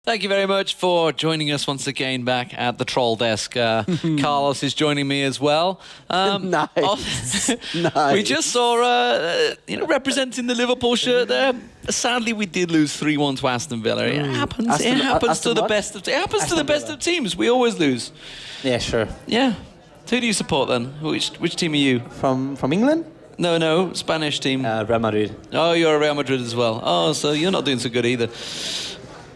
Thank you very much for joining us once again back at the Troll Desk. Carlos is joining me as well. Nice. We just saw, representing the Liverpool shirt there. Sadly, we did lose 3-1 to Aston Villa. It happens. It happens to the best of. It happens to the best of teams. We always lose. Yeah, sure. Yeah. Who do you support then? Which team are you? From England? No, Spanish team. Real Madrid. Oh, you're a Real Madrid as well. Oh, so you're not doing so good either.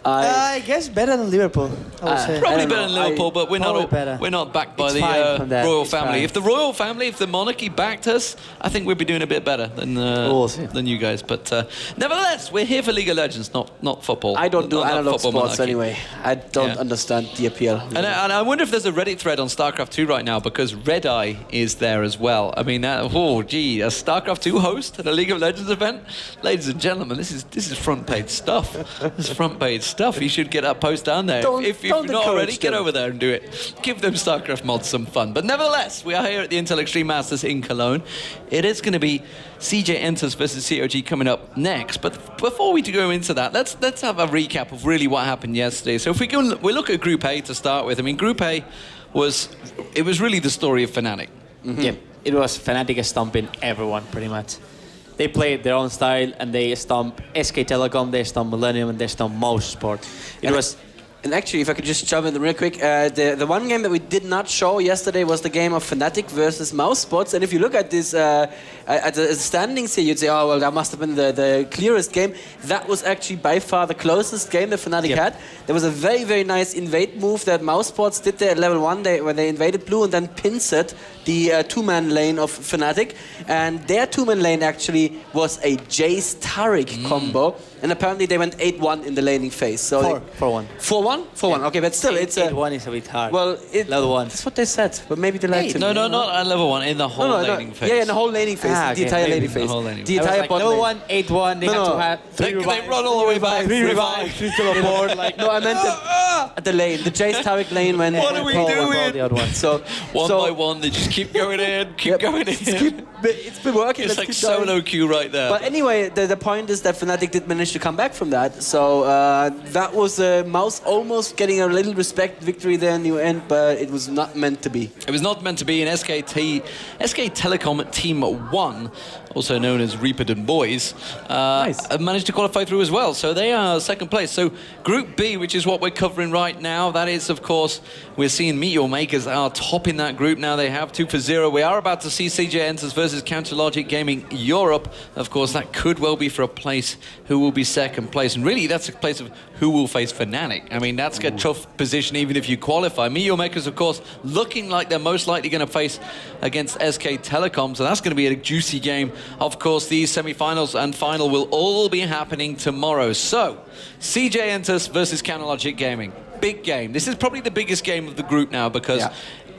I guess better than Liverpool, I would say. Probably better than Liverpool, but we're not backed by the royal family. If the royal family, if the monarchy backed us, I think we'd be doing a bit better than you guys. But nevertheless, we're here for League of Legends, not football. I don't do analog sports anyway. I don't understand the appeal. And I wonder if there's a Reddit thread on StarCraft 2 right now, because Red Eye is there as well. I mean, a StarCraft 2 host at a League of Legends event, ladies and gentlemen, this is front page stuff. This is front page stuff. You should get that post down there. If you're not already, get over there and do it. Give them StarCraft mods some fun. But nevertheless, we are here at the Intel Extreme Masters in Cologne. It is going to be CJ Entus versus CLG coming up next. But before we go into that, let's have a recap of really what happened yesterday. So if we look at Group A to start with. I mean, Group A was really the story of Fnatic. Mm-hmm. Yeah, it was Fnatic stomping everyone pretty much. They played their own style, and they stomp SK Telecom, they stomp Millennium, and they stomp Mousesport. And actually, if I could just jump in real quick, the one game that we did not show yesterday was the game of Fnatic versus Mousesport. And if you look at this, at the standings here, you'd say, oh, well, that must have been the clearest game. That was actually by far the closest game that Fnatic had. There was a very, very nice invade move that Mousesport did there at level 1, when they invaded blue and then pincered the two-man lane of Fnatic. And their two-man lane actually was a Jace Taric combo. And apparently they went 8-1 in the laning phase. So 4-1. 4-1? 4-1, okay, but still, it's 8-1 is a bit hard. Well, level 1. That's what they said, but maybe they liked it. No, not at level 1, in the whole laning phase. Yeah, in the whole laning phase, the entire laning phase. The entire bot level 1, 8-1, they had to have 3 revives. They run all the way back. 3 revives, 3 teleport, No, I meant at the lane, the Jace Taric lane when... What are we doing? The other one. So, one by one, they just keep going in, going in. It's been working. It's like solo queue right there. But anyway, the point is that Fnatic did manage to come back from that. So that was Mouse almost getting a little respect victory there in the end, but it was not meant to be. It was not meant to be. And SK Telecom Team 1, also known as Reaperton Boys, managed to qualify through as well. So they are second place. So Group B, which is what we're covering right now, that is, of course, we're seeing Meteor Makers are topping that group now. They have 2-0. We are about to see CJ Entus versus Counterlogic Gaming Europe. Of course, that could well be for a place who will be second place. And really, that's a place of who will face Fnatic. I mean, that's a tough position even if you qualify. Meteor Makers, of course, looking like they're most likely going to face against SK Telecom. So that's going to be a juicy game. Of course, these semi-finals and final will all be happening tomorrow. So, CJ Entus versus Counterlogic Gaming. Big game. This is probably the biggest game of the group now because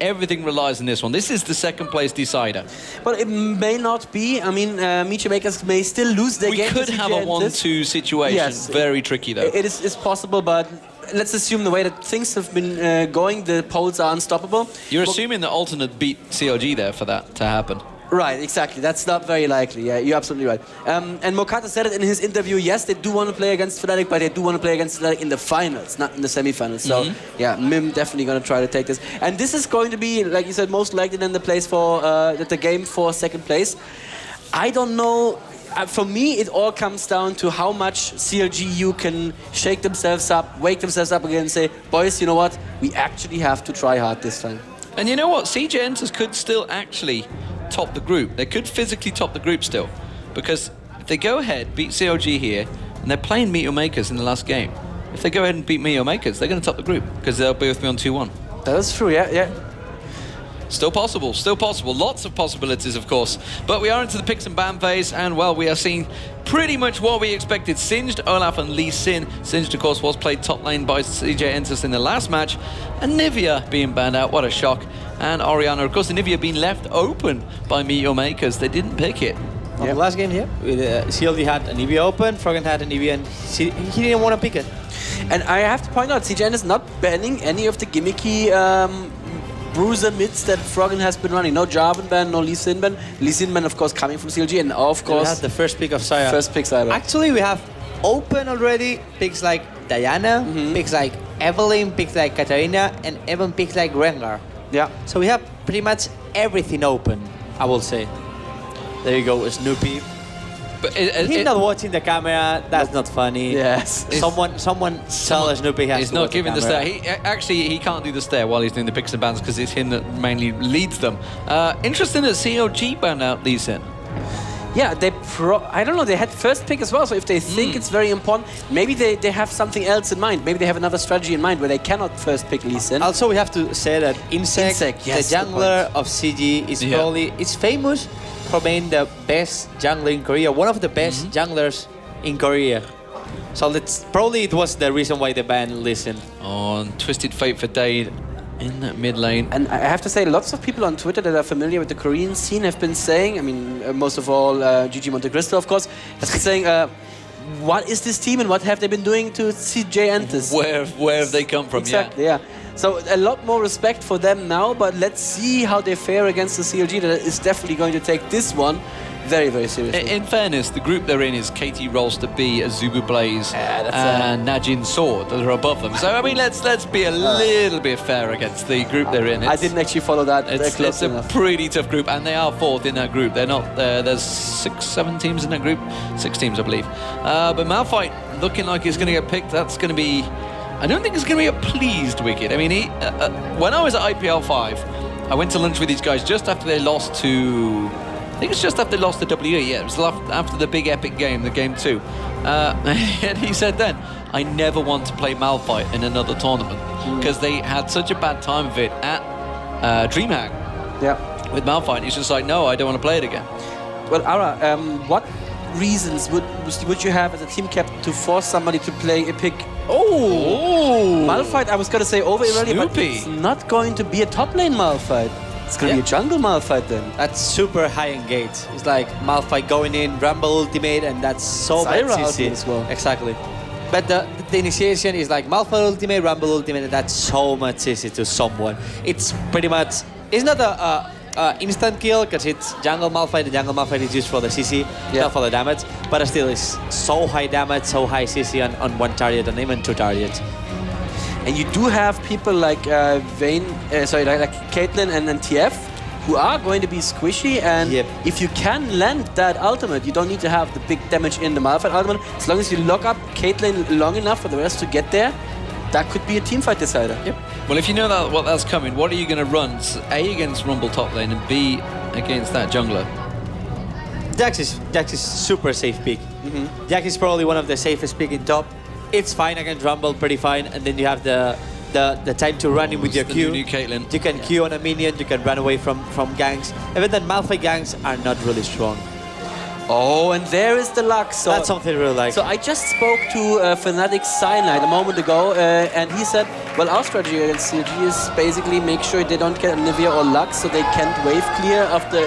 everything relies on this one. This is the second place decider. But it may not be. I mean, Meteor Makers may still lose their game. We could have a 1-2 situation. Yes, very tricky though. It's possible, but let's assume the way that things have been going, the polls are unstoppable. You're assuming that Alternate beat CLG there for that to happen. Right, exactly. That's not very likely. Yeah, you're absolutely right. And Mokata said it in his interview. Yes, they do want to play against Fnatic, but they do want to play against Fnatic in the finals, not in the semi-finals. So, yeah, MIM definitely going to try to take this. And this is going to be, like you said, most likely then the place for the game for second place. I don't know. For me, it all comes down to how much CLG.eu can shake themselves up, wake themselves up again and say, boys, you know what? We actually have to try hard this time. And you know what? CJ Entus could still actually top the group. They could physically top the group still. Because if they go ahead, beat CLG here, and they're playing Meteor Makers in the last game. If they go ahead and beat Meteor Makers, they're going to top the group. Because they'll be with me on 2-1. That's true, yeah. Still possible, still possible. Lots of possibilities, of course. But we are into the picks and ban phase, and, well, we are seeing pretty much what we expected. Singed, Olaf, and Lee Sin. Singed, of course, was played top lane by CJ Entus in the last match. And Nivea being banned out. What a shock. And Orianna, of course, the Nivea being left open by Meteor Makers. They didn't pick it. On the last game here, CLG had an Nivea open, Froggen had an Nivea, and he didn't want to pick it. And I have to point out, CJ is not banning any of the gimmicky bruiser mids that Froggen has been running. No Jarvan ban, no Lee Sin ban. Lee Sin ban, of course, coming from CLG, and of course... We have the first pick of Saya. First pick Saya. Actually, we have open already picks like Diana, picks like Evelyn, picks like Katarina, and Evan picks like Rengar. Yeah. So we have pretty much everything open, I will say. There you go, Snoopy. But He's not watching the camera. That's not funny. Yes. Someone tell Snoopy has he's to not watch giving the camera. stare. He can't do the stare while he's doing the picks and bans because it's him that mainly leads them. Interesting that CLG banned out Lee Sin. Yeah, I don't know, they had first pick as well, so if they think it's very important, maybe they have something else in mind. Maybe they have another strategy in mind where they cannot first pick Lee Sin. Also, we have to say that Insect, yes, the jungler of CG, is probably it's famous for being the best jungler in Korea, one of the best junglers in Korea. So probably it was the reason why they banned Lee Sin. On Twisted Fate for Dade in that mid lane. And I have to say, lots of people on Twitter that are familiar with the Korean scene have been saying, I mean, most of all, GG Monte Cristo, of course, has been saying, what is this team and what have they been doing to CJ Entus? Where have they come from? Exactly, yeah. So a lot more respect for them now, but let's see how they fare against the CLG that is definitely going to take this one very, very seriously. In fairness, the group they're in is Katie Rolster B, Azubu Blaze, and Najin Sword that are above them. So I mean, let's be a little bit fair against the group they're in. I didn't actually follow that It's a pretty tough group, and they are fourth in that group. They're not. There's 6-7 teams in that group, 6 teams I believe. But Malphite looking like he's going to get picked. That's going to be. I don't think it's going to be a pleased Wicked. I mean, when I was at IPL 5, I went to lunch with these guys just after they lost to. I think it's just after they lost to WE. Yeah, it was after the big epic game, the game 2. And he said then, I never want to play Malphite in another tournament because they had such a bad time of it at DreamHack. Yeah. With Malphite. He's just like, no, I don't want to play it again. Well, Ara, what reasons would you have as a team captain to force somebody to play a pick? Oh! Malphite, I was going to say over earlier, but Snoopy. it's not going to be a top lane Malphite. It's going to be a jungle Malphite then. That's super high engaged. It's like Malphite going in, Rumble ultimate, and that's so much Zyra CC. ultimate as well. Exactly. But the initiation is like Malphite ultimate, Rumble ultimate, and that's so much CC to someone. It's pretty much, it's not a instant kill because it's jungle Malphite. The jungle Malphite is used for the CC, not for the damage. But still, it's so high damage, so high CC on one target and even 2 targets. And you do have people like Vayne, like Caitlyn and TF, who are going to be squishy. And if you can land that ultimate, you don't need to have the big damage in the Malphite ultimate. As long as you lock up Caitlyn long enough for the rest to get there, that could be a teamfight decider. Yep. Well, if you know that's coming, what are you going to run? A against Rumble top lane and B against that jungler. Jax is super safe pick. Jax is probably one of the safest pick in top. It's fine against Rumble, pretty fine, and then you have the time to run in with your Q. New Caitlyn. You can Q on a minion, you can run away from ganks. Even then, Malphite ganks are not really strong. Oh, and there is the luck. So that's something I really like. So I just spoke to Fnatic Cyanide a moment ago, and he said, well, our strategy against CLG is basically make sure they don't get Nivea or Lux, so they can't wave clear after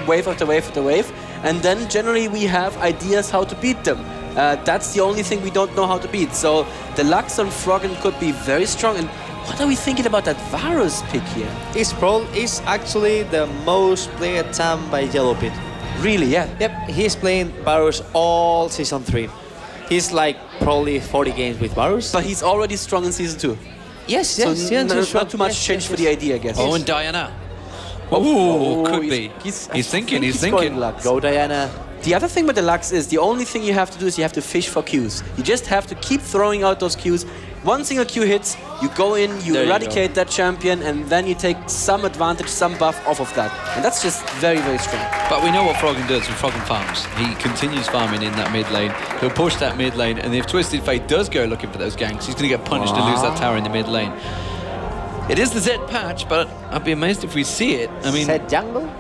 wave after wave after wave. And then generally we have ideas how to beat them. That's the only thing we don't know how to beat. So the Lux on Froggen could be very strong. And what are we thinking about that Varus pick here? It's actually the most played Tam by Yellow Pit. Really, yeah. Yep, he's playing Varus all Season 3. He's like probably 40 games with Varus. But he's already strong in Season 2. Yes, so not too much change for the idea, I guess. Oh, and Diana. Oh, could be. He's thinking. Go, Diana. The other thing with the Lux is the only thing you have to do is you have to fish for Qs. You just have to keep throwing out those Qs. One single Q hits, you go in, you eradicate that champion, and then you take some advantage, some buff off of that. And that's just very, very strong. But we know what Froggen does when Froggen farms. He continues farming in that mid lane. He'll push that mid lane, and if Twisted Fate does go looking for those ganks, he's going to get punished to lose that tower in the mid lane. It is the Zed patch, but I'd be amazed if we see it. I mean, Zed jungle?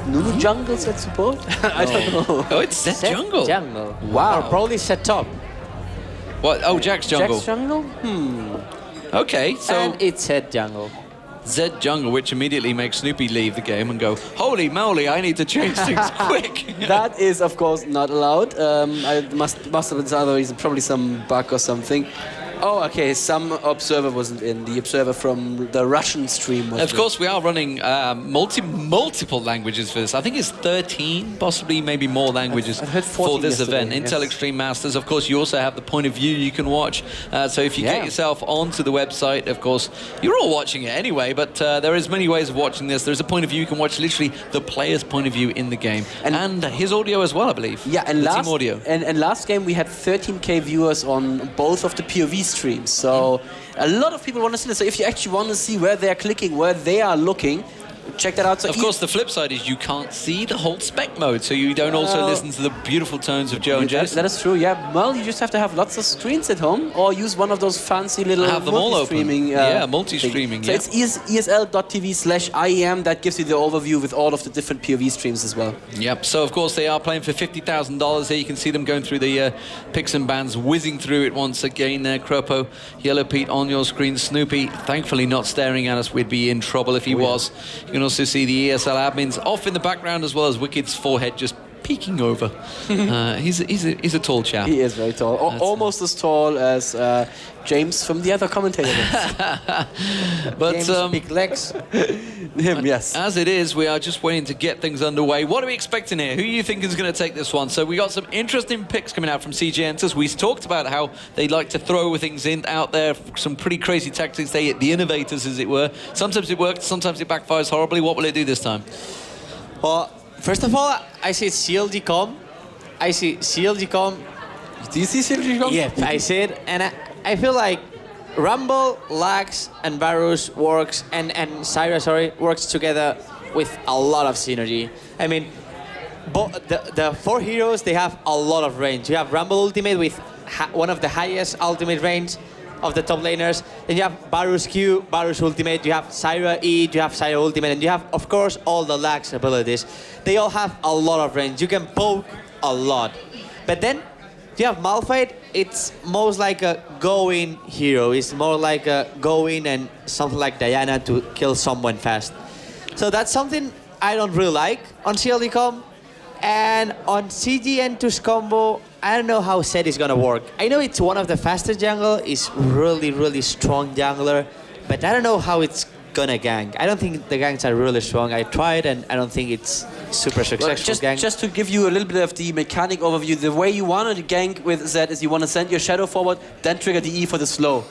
Nunu jungle Zed support? I don't know. Oh, it's Zed jungle. Wow. Or probably Zed top. What? Oh, Jack's jungle. Jack's jungle? Okay, so and it's Zed jungle. Zed jungle, which immediately makes Snoopy leave the game and go, holy moly, I need to change things quick. That is, of course, not allowed. I must have been some other reason, probably some bug or something. Oh, okay. Some observer wasn't in. The observer from the Russian stream was. Of course, we are running multiple languages for this. I think it's 13, possibly maybe more languages for this event. Intel Extreme Masters. Of course, you also have the point of view you can watch. So if you get yourself onto the website, of course, you're all watching it anyway. But there is many ways of watching this. There's a point of view you can watch, literally the player's point of view in the game, and his audio as well, I believe. Yeah, and the team audio. And last game we had 13K viewers on both of the POV streams. So a lot of people want to see this. So if you actually want to see where they're clicking, where they are looking, check that out. So of course, the flip side is you can't see the whole spec mode, so you don't also listen to the beautiful tones of Joe and Jason. That is true, yeah. Well, you just have to have lots of screens at home, or use one of those fancy little multi-streaming. Multi-streaming. So it's esl.tv/IEM. That gives you the overview with all of the different POV streams as well. Yep. So of course they are playing for $50,000 here. You can see them going through the picks and bans, whizzing through it once again there. Kropo, Yellow Pete on your screen. Snoopy, thankfully not staring at us. We'd be in trouble if he was. You can also see the ESL admins off in the background, as well as Wicked's forehead just peeking over. He's a tall chap. He is very tall. Almost as tall as James from the other commentator. But James big legs. Him, yes. As it is, we are just waiting to get things underway. What are we expecting here? Who do you think is going to take this one? So we got some interesting picks coming out from CJ Entus. We talked about how they like to throw things out there, some pretty crazy tactics. The innovators, as it were. Sometimes it works, sometimes it backfires horribly. What will it do this time? Well, first of all, I see CLG.com. I see CLG.com. Do you see CLG.com? Yeah, I see it, and I feel like Rumble, Lax, and Varus works, and Syra, works together with a lot of synergy. I mean, the four heroes, they have a lot of range. You have Rumble ultimate with one of the highest ultimate range of the top laners. Then you have Varus Q, Varus ultimate. You have Syra E, you have Syra ultimate, and you have, of course, all the Lax abilities. They all have a lot of range. You can poke a lot. But then you have Malphite. It's most like a go-in hero. It's more like a go-in and something like Diana to kill someone fast. So that's something I don't really like on CLG.com. And on CG Entus combo, I don't know how Zed is gonna work. I know it's one of the fastest jungle, it's really, really strong jungler, but I don't know how it's gonna gank. I don't think the ganks are really strong. I tried and I don't think it's super successful gank. Just to give you a little bit of the mechanic overview, the way you want to gank with Zed is you want to send your shadow forward, then trigger the E for the slow.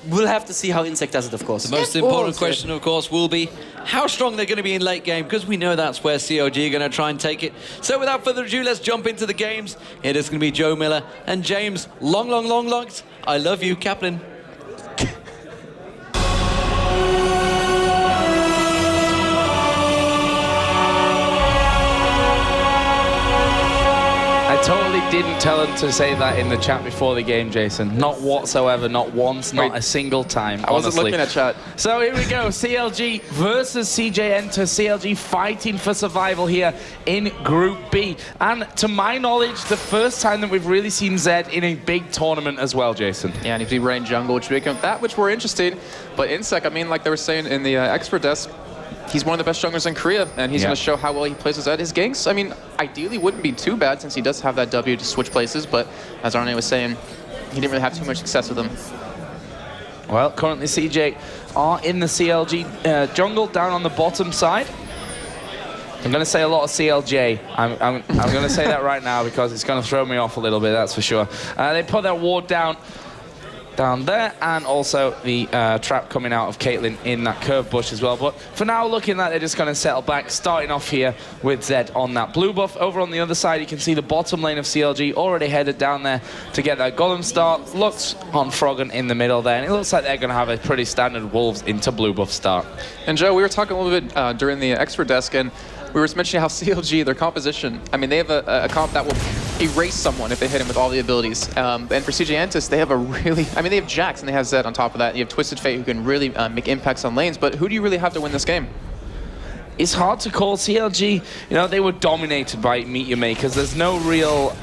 We'll have to see how Insect does it, of course. The most important question, of course, will be how strong they're going to be in late game, because we know that's where CLG are going to try and take it. So without further ado, let's jump into the games. It is going to be Joe Miller and James. Long legs. I love you, Kaplan. Totally didn't tell him to say that in the chat before the game, Jason. Not whatsoever, not once, not a single time. I wasn't looking at chat. So here we go, CLG versus CJ Entus. CLG fighting for survival here in Group B. And to my knowledge, the first time that we've really seen Zed in a big tournament as well, Jason. Yeah, and if you running jungle, which make that which we're interested. But Insect, I mean, like they were saying in the expert desk, he's one of the best junglers in Korea, and he's going to show how well he plays at his ganks. I mean, ideally wouldn't be too bad since he does have that W to switch places, but as Arne was saying, he didn't really have too much success with them. Well, currently CJ are in the CLG jungle down on the bottom side. I'm going to say a lot of CLJ. I'm going to say that right now because it's going to throw me off a little bit, that's for sure. They put their ward down there, and also the trap coming out of Caitlyn in that curve bush as well. But for now, looking like they're just going to settle back, starting off here with Zed on that blue buff. Over on the other side, you can see the bottom lane of CLG already headed down there to get that golem start. Looks on Froggen in the middle there, and it looks like they're going to have a pretty standard Wolves into blue buff start. And Joe, we were talking a little bit during the expert desk, and we were mentioning how CLG, their composition, I mean, they have a comp that will erase someone if they hit him with all the abilities. And for CJ Entus, they have a really, I mean, they have Jax and they have Zed on top of that. You have Twisted Fate who can really make impacts on lanes, but who do you really have to win this game? It's hard to call. CLG, you know, they were dominated by Meet Your Makers. There's no real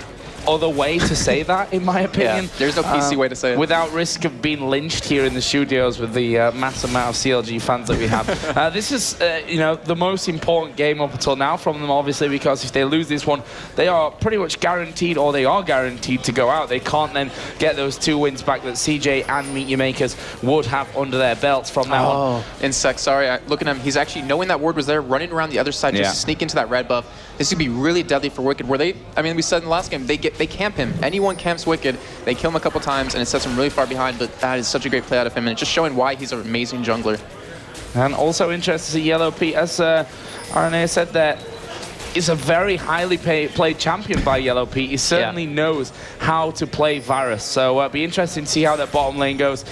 other way to say that, in my opinion. Yeah, there's no PC way to say it. Without risk of being lynched here in the studios with the mass amount of CLG fans that we have. This is, you know, the most important game up until now from them, obviously, because if they lose this one, they are pretty much guaranteed, or they are guaranteed to go out. They can't then get those 2 wins back that CJ and Meet Your Makers would have under their belts from now on. Insect, sorry, look at him. He's actually, knowing that ward was there, running around the other side just to sneak into that red buff. This could be really deadly for Wicked, where they, I mean, we said in the last game, they camp him. Anyone camps Wicked, they kill him a couple times, and it sets him really far behind, but that is such a great play out of him, and it's just showing why he's an amazing jungler. And also interested to see Yellow Pete, as RNA said there, is a very highly played champion by Yellow Pete. He certainly knows how to play Varus. So it'll be interesting to see how that bottom lane goes.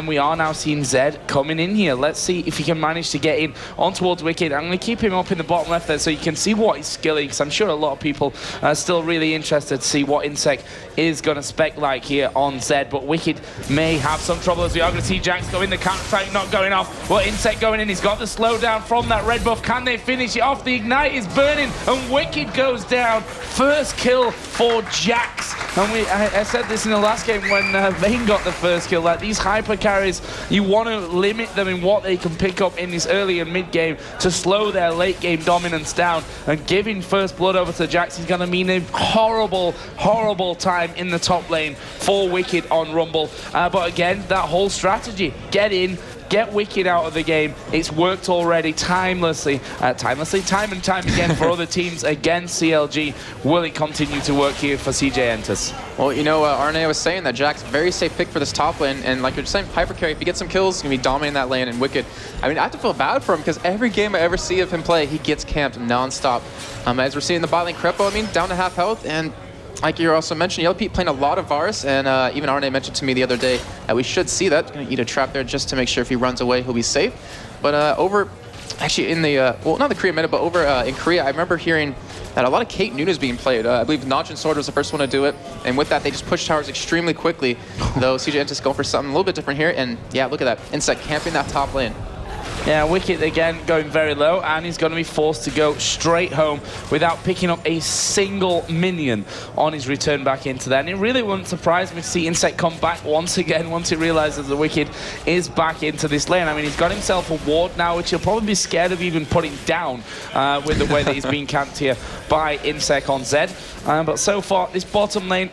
We are now seeing Zed coming in here. Let's see if he can manage to get in on towards Wicked. I'm going to keep him up in the bottom left there so you can see what he's skilling, because I'm sure a lot of people are still really interested to see what Insect is going to spec like here on Zed. But Wicked may have some trouble, as we are going to see Jax go in. The counter-strike not going off. Well, Insect going in. He's got the slowdown from that red buff. Can they finish it off? The Ignite is burning, and Wicked goes down. First kill for Jax. And I said this in the last game when Vayne got the first kill, that these hyper carries, you want to limit them in what they can pick up in this early and mid game to slow their late game dominance down. And giving first blood over to Jax is going to mean a horrible, horrible time in the top lane for Wicked on Rumble. But again, that whole strategy, get in, get Wicked out of the game. It's worked already time and time again for other teams against CLG. Will it continue to work here for CJ Entus? Well, you know, RNA was saying that Jack's very safe pick for this top lane, and like you're saying, hyper carry, if he gets some kills, he's going to be dominating that lane, and Wicked, I mean, I have to feel bad for him, because every game I ever see of him play, he gets camped non-stop. As we're seeing the bot lane Crepo, I mean, down to half health, and like you also mentioned, Yellow Pete playing a lot of Varus, and even RNA mentioned to me the other day that we should see that. Going to eat a trap there just to make sure if he runs away, he'll be safe. But actually in the, well, not the Korea meta, but over in Korea, I remember hearing that a lot of Kate Noon is being played. I believe Notch and Sword was the first one to do it, and with that, they just push towers extremely quickly, though CJ Entus going for something a little bit different here, and yeah, look at that. Insect camping that top lane. Yeah, Wicked again going very low, and he's going to be forced to go straight home without picking up a single minion on his return back into there. And it really wouldn't surprise me to see Insect come back once again once he realizes the Wicked is back into this lane. I mean, he's got himself a ward now, which he'll probably be scared of even putting down with the way that he's being camped here by Insect on Zed. But so far, this bottom lane,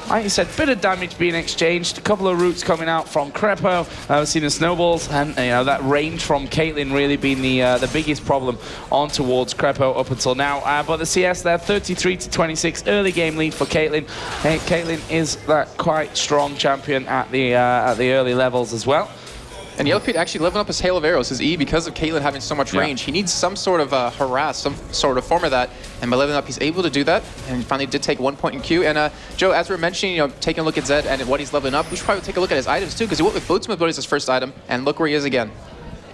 like you said, bit of damage being exchanged, a couple of roots coming out from Crepo, we've seen the snowballs, and you know, that range from Caitlyn really being the biggest problem on towards Crepo up until now. But the CS there, 33-26, early game lead for Caitlyn. Hey, Caitlyn is that quite strong champion at the early levels as well. And Yellow Pete actually leveling up his Hail of Arrows, his E, because of Caitlyn having so much range. He needs some sort of harass, some sort of form of that. And by leveling up, he's able to do that. And he finally did take 1 point in Q. And Joe, as we were mentioning, you know, taking a look at Zed and what he's leveling up, we should probably take a look at his items too, because he went with Bootsmith Boot as his first item. And look where he is again.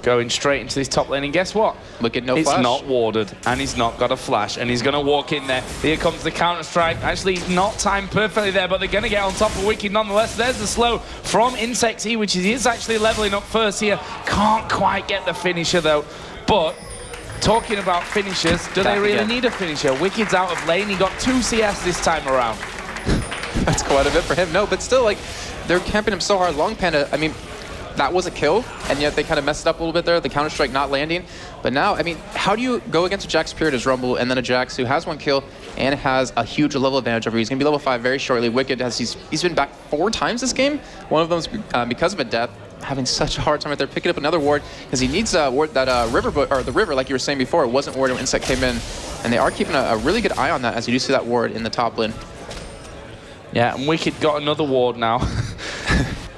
Going straight into this top lane, and guess what? Look at no it's flash. It's not warded, and he's not got a flash, and he's going to walk in there. Here comes the counter-strike. Actually, not timed perfectly there, but they're going to get on top of Wicked nonetheless. There's the slow from Insect's E, which he is actually leveling up first here. Can't quite get the finisher, though. But talking about finishers, do they really need a finisher? Wicked's out of lane. He got 2 CS this time around. That's quite a bit for him. No, but still, like, they're camping him so hard. Long Panda, I mean, that was a kill, and yet they kind of messed it up a little bit there, the counter-strike not landing. But now, I mean, how do you go against a Jax Spirit as Rumble, and then a Jax who has 1 kill and has a huge level advantage over you? He's going to be level 5 very shortly. Wicked, he's been back 4 times this game. One of them's because of a death, having such a hard time right there, picking up another ward, because he needs ward that the river, like you were saying before, it wasn't warded when Insect came in. And they are keeping a really good eye on that, as you do see that ward in the top lane. Yeah, and Wicked got another ward now.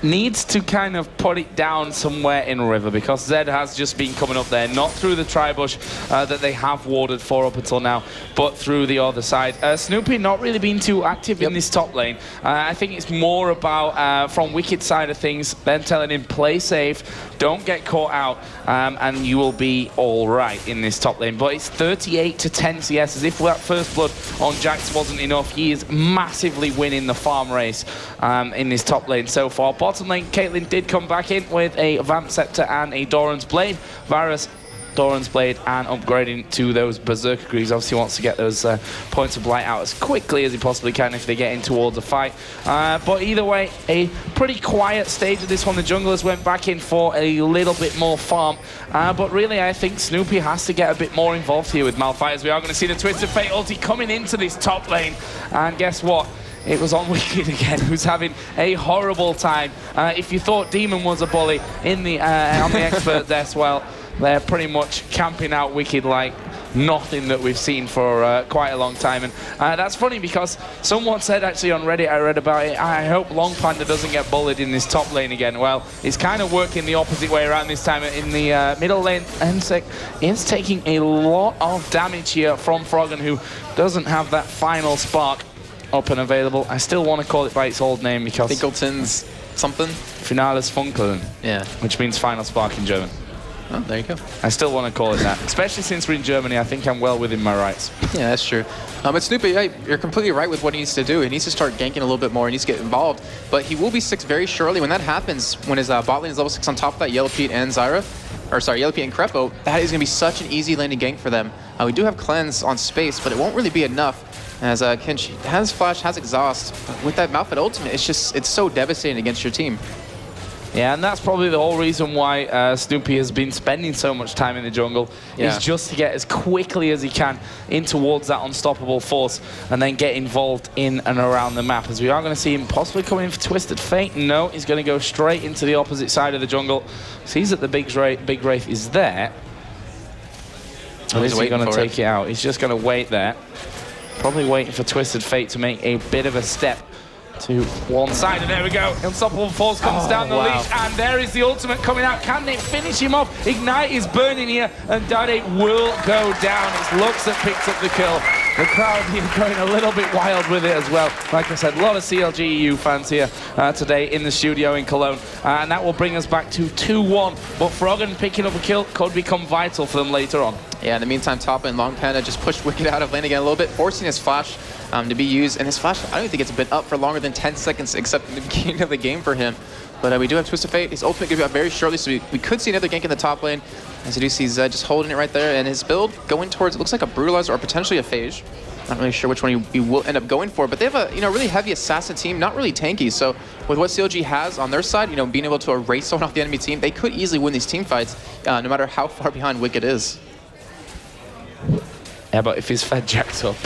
Needs to kind of put it down somewhere in River, because Zed has just been coming up there, not through the Tribush that they have warded for up until now, but through the other side. Snoopy not really been too active in this top lane. I think it's more about, from Wicked side of things, them telling him play safe, don't get caught out, and you will be all right in this top lane. But it's 38-10 CS, as if that first blood on Jax wasn't enough. He is massively winning the farm race in this top lane so far. Bottom lane, Caitlyn did come back in with a Vamp Scepter and a Doran's Blade. Varus Doran's Blade and upgrading to those Berserker Greaves. Obviously wants to get those points of blight out as quickly as he possibly can if they get in towards a fight. But either way, a pretty quiet stage of this one. The junglers went back in for a little bit more farm. But really, I think Snoopy has to get a bit more involved here with Malphite, as we are going to see the Twisted Fate ulti coming into this top lane. And guess what? It was on Wicked again, who's having a horrible time. If you thought Demon was a bully in the on the expert desk, well, they're pretty much camping out Wicked like nothing that we've seen for quite a long time. And that's funny because someone said actually on Reddit, I read about it, I hope Long Panda doesn't get bullied in this top lane again. Well, it's kind of working the opposite way around this time. In the middle lane, Ensec is taking a lot of damage here from Froggen, who doesn't have that final spark up and available. I still want to call it by its old name because Finkelton's something? Finales Funkeln. Yeah. Which means final spark in German. Oh, there you go. I still want to call it that. Especially since we're in Germany, I think I'm well within my rights. Yeah, that's true. But Snoopy, you're completely right with what he needs to do. He needs to start ganking a little bit more. He needs to get involved. But he will be 6 very shortly. When that happens, when his bot lane is level 6 on top of that, Yellow Pete and Zyra, or sorry, Yellow Pete and Crepo, that is going to be such an easy lane to gank for them. We do have Cleanse on space, but it won't really be enough. As Kinch has Flash, has Exhaust, but with that Malphite ultimate, it's so devastating against your team. Yeah, and that's probably the whole reason why Snoopy has been spending so much time in the jungle, is just to get as quickly as he can in towards that unstoppable force and then get involved in and around the map. As we are going to see him possibly come in for Twisted Fate. No, he's going to go straight into the opposite side of the jungle. Sees that the big Wraith is there. Oh, is he going to take it out? He's just going to wait there. Probably waiting for Twisted Fate to make a bit of a step to one side, and there we go. Unstoppable Force comes down the leash, and there is the ultimate coming out. Can they finish him off? Ignite is burning here, and Dade will go down. It's Lux that picks up the kill. The crowd here going a little bit wild with it as well. Like I said, a lot of CLG.eu fans here today in the studio in Cologne, and that will bring us back to 2-1. But Froggen picking up a kill could become vital for them later on. Yeah, in the meantime, Top and Long Panda just pushed Wicked out of lane again a little bit, forcing his Flash to be used. And his Flash, I don't even think it's been up for longer than 10 seconds, except in the beginning of the game for him. But we do have Twisted Fate. His ultimate could be out very shortly, so we could see another gank in the top lane. As you do see Zed just holding it right there, and his build going towards, it looks like a Brutalizer or potentially a Phage. Not really sure which one he will end up going for, but they have a really heavy assassin team, not really tanky. So with what CLG has on their side, being able to erase someone off the enemy team, they could easily win these team fights, no matter how far behind Wicked is. Yeah, but if he's fed Jax up,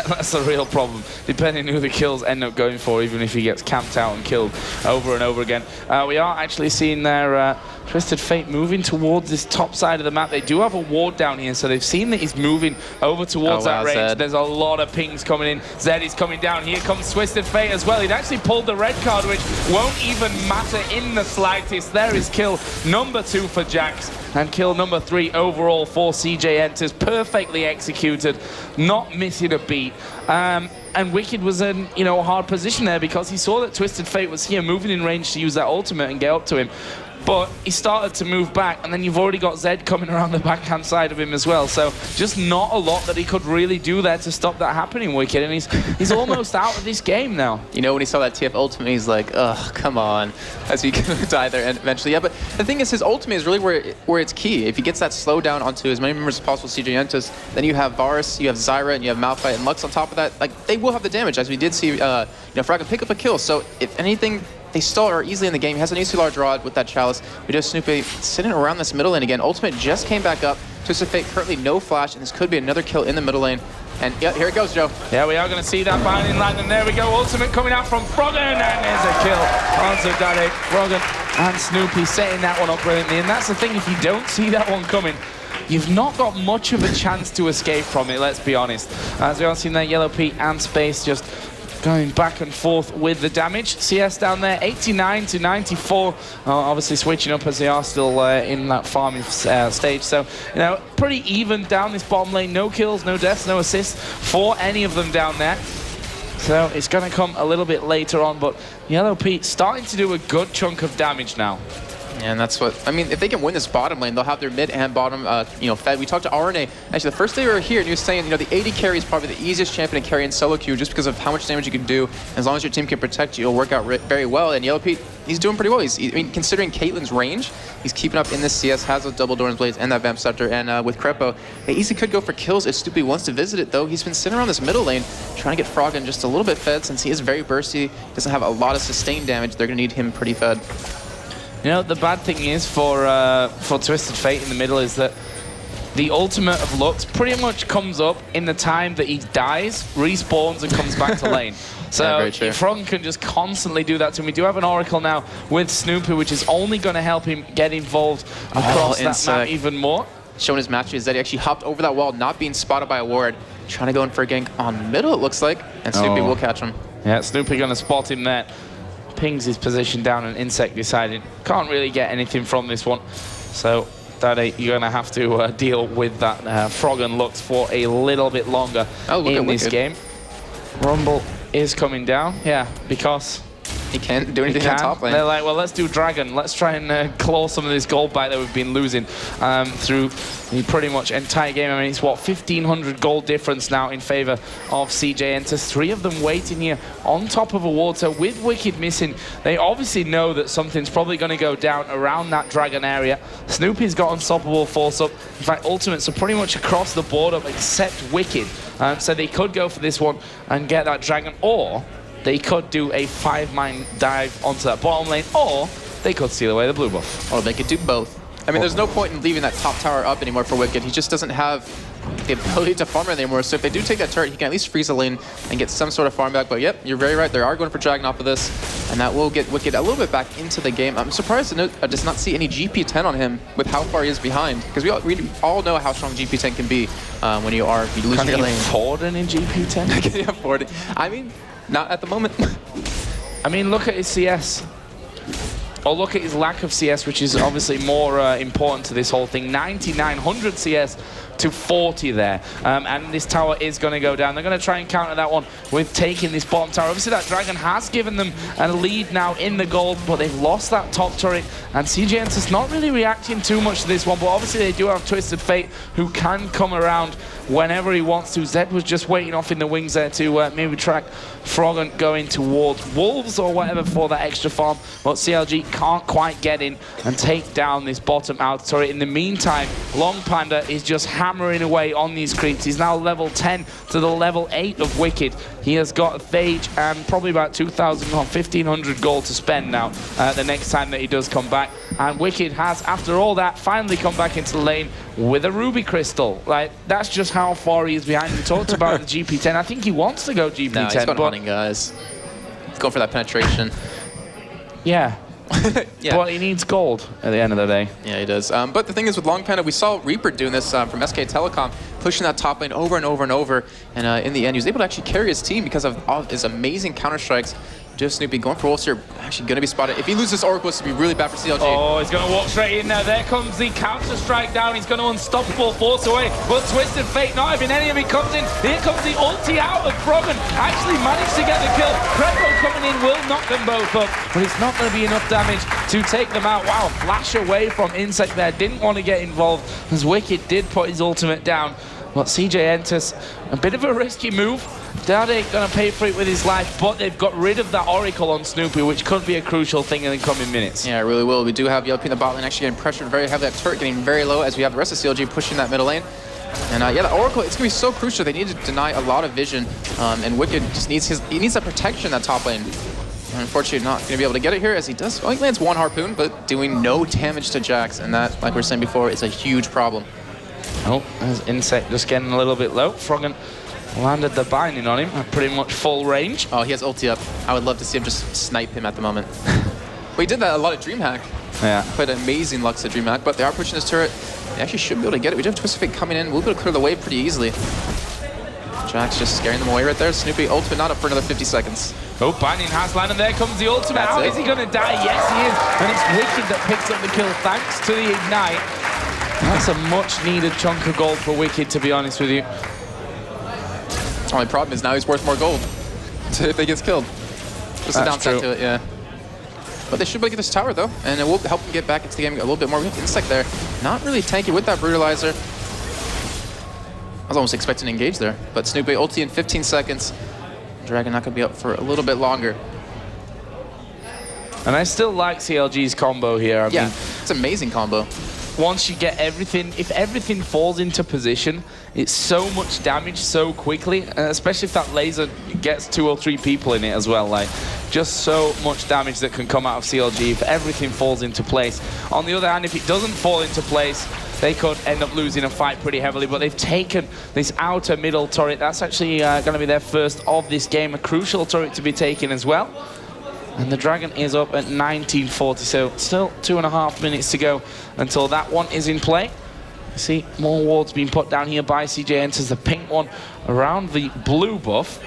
that's a real problem, depending who the kills end up going for, even if he gets camped out and killed over and over again. We are actually seeing their Twisted Fate moving towards this top side of the map. They do have a ward down here, so they've seen that he's moving over towards that range. Zed. There's a lot of pings coming in. Zed is coming down. Here comes Twisted Fate as well. He'd actually pulled the red card, which won't even matter in the slightest. There is kill number 2 for Jax, and kill number 3 overall for CJ Entus. Perfectly executed, not missing a beat. And Wicked was in a hard position there because he saw that Twisted Fate was here, moving in range to use that ultimate and get up to him. But he started to move back, and then you've already got Zed coming around the backhand side of him as well. So just not a lot that he could really do there to stop that happening, Wicked. And he's almost out of this game now. When he saw that TF ultimate, he's like, ugh, come on. As he can die there eventually. Yeah, but the thing is, his ultimate is really where it's key. If he gets that slowdown onto as many members as possible, CJ Entus, then you have Varus, you have Zyra, and you have Malphite and Lux on top of that. Like, they will have the damage, as we did see, Froggen pick up a kill. So if anything, they still are easily in the game. He has an easy large rod with that Chalice. We do Snoopy sitting around this middle lane again. Ultimate just came back up. Twisted Fate currently no flash, and this could be another kill in the middle lane. And yeah, here it goes, Joe. Yeah, we are going to see that binding land, and there we go. Ultimate coming out from Froggen, and there's a kill onto Dade. Froggen and Snoopy setting that one up brilliantly. And that's the thing, if you don't see that one coming, you've not got much of a chance to escape from it, let's be honest. As we are seeing that Yellow Pete and Space just going back and forth with the damage. CS down there, 89 to 94. Obviously switching up as they are still in that farming stage. So, pretty even down this bottom lane. No kills, no deaths, no assists for any of them down there. So it's going to come a little bit later on, but Yellow Pete starting to do a good chunk of damage now. And that's what, I mean, if they can win this bottom lane, they'll have their mid and bottom, fed. We talked to RNA, actually, the first day we were here, and he was saying, the AD carry is probably the easiest champion to carry in solo queue just because of how much damage you can do. As long as your team can protect you, it'll work out very well. And Yellow Pete, he's doing pretty well. I mean, considering Caitlyn's range, he's keeping up in this CS, has those double Doran's Blades and that Vamp Scepter. And with Crepo, they easily could go for kills if Snoopy wants to visit it, though. He's been sitting around this middle lane, trying to get Froggen just a little bit fed since he is very bursty, doesn't have a lot of sustained damage. They're going to need him pretty fed. The bad thing is for Twisted Fate in the middle is that the ultimate of Lux pretty much comes up in the time that he dies, respawns, and comes back to lane. So Froggen can just constantly do that to him. We do have an Oracle now with Snoopy, which is only going to help him get involved across that map even more. Showing his match is that he actually hopped over that wall, not being spotted by a ward, trying to go in for a gank on middle, it looks like, and Snoopy will catch him. Yeah, Snoopy going to spot him there. Pings his position down, and Insect decided can't really get anything from this one. So Daddy, you're going to have to deal with that Froggen Lux for a little bit longer in this game. Rumble is coming down, because he can't do anything on top lane. They're like, well, let's do Dragon. Let's try and claw some of this gold back that we've been losing through the pretty much entire game. I mean, it's what, 1,500 gold difference now in favor of CJ Entus. 3 of them waiting here on top of a ward. So with Wicked missing, they obviously know that something's probably going to go down around that Dragon area. Snoopy's got unstoppable force up. In fact, ultimates are pretty much across the board up except Wicked. So they could go for this one and get that Dragon, or they could do a 5-man dive onto that bottom lane, or they could steal away the blue buff. Or they could do both. I mean, there's no point in leaving that top tower up anymore for Wicked. He just doesn't have the ability to farm it anymore. So if they do take that turret, he can at least freeze a lane and get some sort of farm back. But yep, you're very right. They are going for Dragon off of this, and that will get Wicked a little bit back into the game. I'm surprised to just not see any GP10 on him with how far he is behind, because we all know how strong GP10 can be when you are losing your lane. Can you afford any GP10? Can you afford it? I mean, not at the moment. I mean, look at his CS. Or look at his lack of CS, which is obviously more important to this whole thing. 9,900 CS to 40 there. And this tower is going to go down. They're going to try and counter that one with taking this bottom tower. Obviously, that Dragon has given them a lead now in the gold, but they've lost that top turret. And CJ Entus not really reacting too much to this one, but obviously they do have Twisted Fate, who can come around whenever he wants to. Zed was just waiting off in the wings there to maybe track Froggen going towards Wolves or whatever for that extra farm, but CLG can't quite get in and take down this bottom outer turret. In the meantime, Long Panda is just hammering away on these creeps. He's now level 10 to the level 8 of Wicked. He has got Phage and probably about 2,000 or 1,500 gold to spend now the next time that he does come back. And Wicked has, after all that, finally come back into the lane with a Ruby Crystal. Like, that's just how far he is behind. We talked about the GP10. I think he wants to go GP10. No, he's going hunting, guys. He's going for that penetration. Yeah. Yeah. But he needs gold at the end of the day. Yeah, he does. But the thing is, with Long Panda, we saw Reaper doing this from SK Telecom, pushing that top lane over and over and over. And in the end, he was able to actually carry his team because of all his amazing counter-strikes. Just Snoopy going for Wolfster, actually going to be spotted. If he loses Oracle, it's going to be really bad for CLG. Oh, he's going to walk straight in there. There comes the counter-strike down. He's going to unstoppable force away. But Twisted Fate, not having any of it, comes in. Here comes the ulti out of Froggen. Actually managed to get the kill. Crepo coming in will knock them both up, but it's not going to be enough damage to take them out. Wow, flash away from Insect there. Didn't want to get involved, as Wicked did put his ultimate down. But CJ Entus, a bit of a risky move. Dade going to pay for it with his life, but they've got rid of that Oracle on Snoopy, which could be a crucial thing in the coming minutes. Yeah, it really will. We do have Yelp in the bot lane actually getting pressured very heavily. That turret getting very low as we have the rest of CLG pushing that middle lane. And yeah, the Oracle, it's going to be so crucial. They need to deny a lot of vision, and Wicked just needs he needs that protection, that top lane. Unfortunately, not going to be able to get it here, as he does. Well, he lands one harpoon, but doing no damage to Jax, and that, like we were saying before, is a huge problem. Oh, there's Insect just getting a little bit low. Froggen landed the binding on him at pretty much full range. Oh, he has ulti up. I would love to see him just snipe him at the moment. But he did that a lot of DreamHack. Yeah. Played amazing Lux at DreamHack, but they are pushing this turret. They actually should be able to get it. We do have Twisted Fate coming in. We'll be able to clear the wave pretty easily. Jax just scaring them away right there. Snoopy ultimate not up for another 50 seconds. Oh, binding has landed. There comes the ultimate. How is he going to die? Yes, he is. And it's Wicked that picks up the kill thanks to the Ignite. That's a much-needed chunk of gold for Wicked, to be honest with you. Only problem is now he's worth more gold if he gets killed. Just a downside to it, yeah. But they should be able to get this tower, though, and it will help them get back into the game a little bit more. We have Insect there. Not really tanky with that Brutalizer. I was almost expecting to engage there. But Snoopy ulti in 15 seconds. Dragon not going to be up for a little bit longer. And I still like CLG's combo here. I mean, it's an amazing combo. Once you get everything, if everything falls into position, it's so much damage so quickly, especially if that laser gets 2 or 3 people in it as well. Like, just so much damage that can come out of CLG if everything falls into place. On the other hand, if it doesn't fall into place, they could end up losing a fight pretty heavily, but they've taken this outer middle turret. That's actually going to be their first of this game, a crucial turret to be taken as well. And the Dragon is up at 1940, so still 2.5 minutes to go until that one is in play. You see more wards being put down here by CJ Entus, the pink one around the blue buff.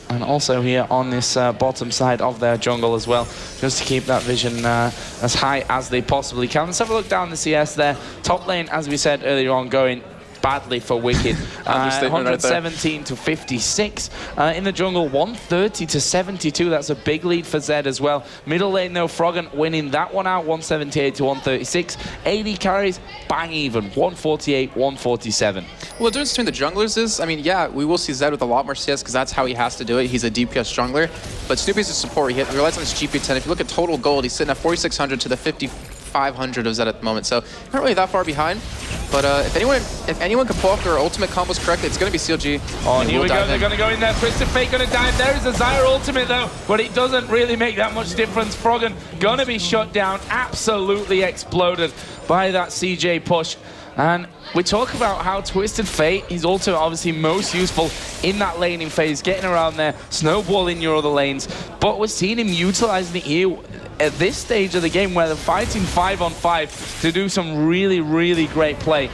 And also here on this bottom side of their jungle as well, just to keep that vision as high as they possibly can. Let's have a look down the CS there. Top lane, as we said earlier on, going badly for Wicked. 117 to 56. In the jungle, 130 to 72. That's a big lead for Zed as well. Middle lane, though, Froggen winning that one out, 178 to 136. 80 carries, bang even, 148, 147. Well, the difference between the junglers is, I mean, yeah, we will see Zed with a lot more CS because that's how he has to do it. He's a DPS jungler. But Snoopy's a support. He relies on his GP10. If you look at total gold, he's sitting at 4,600 to the 5,500 of Zed at the moment. So not really that far behind. But if anyone can pull off their ultimate combos correctly, it's going to be CLG. Oh, and here we go. They're going to go in there. Twisted Fate going to dive. There is a Zyra ultimate, though, but it doesn't really make that much difference. Froggen going to be shut down, absolutely exploded by that CJ push. And we talk about how Twisted Fate is also obviously most useful in that laning phase, getting around there, snowballing your other lanes. But we're seeing him utilizing it here at this stage of the game where they're fighting 5-on-5 to do some really, really great play,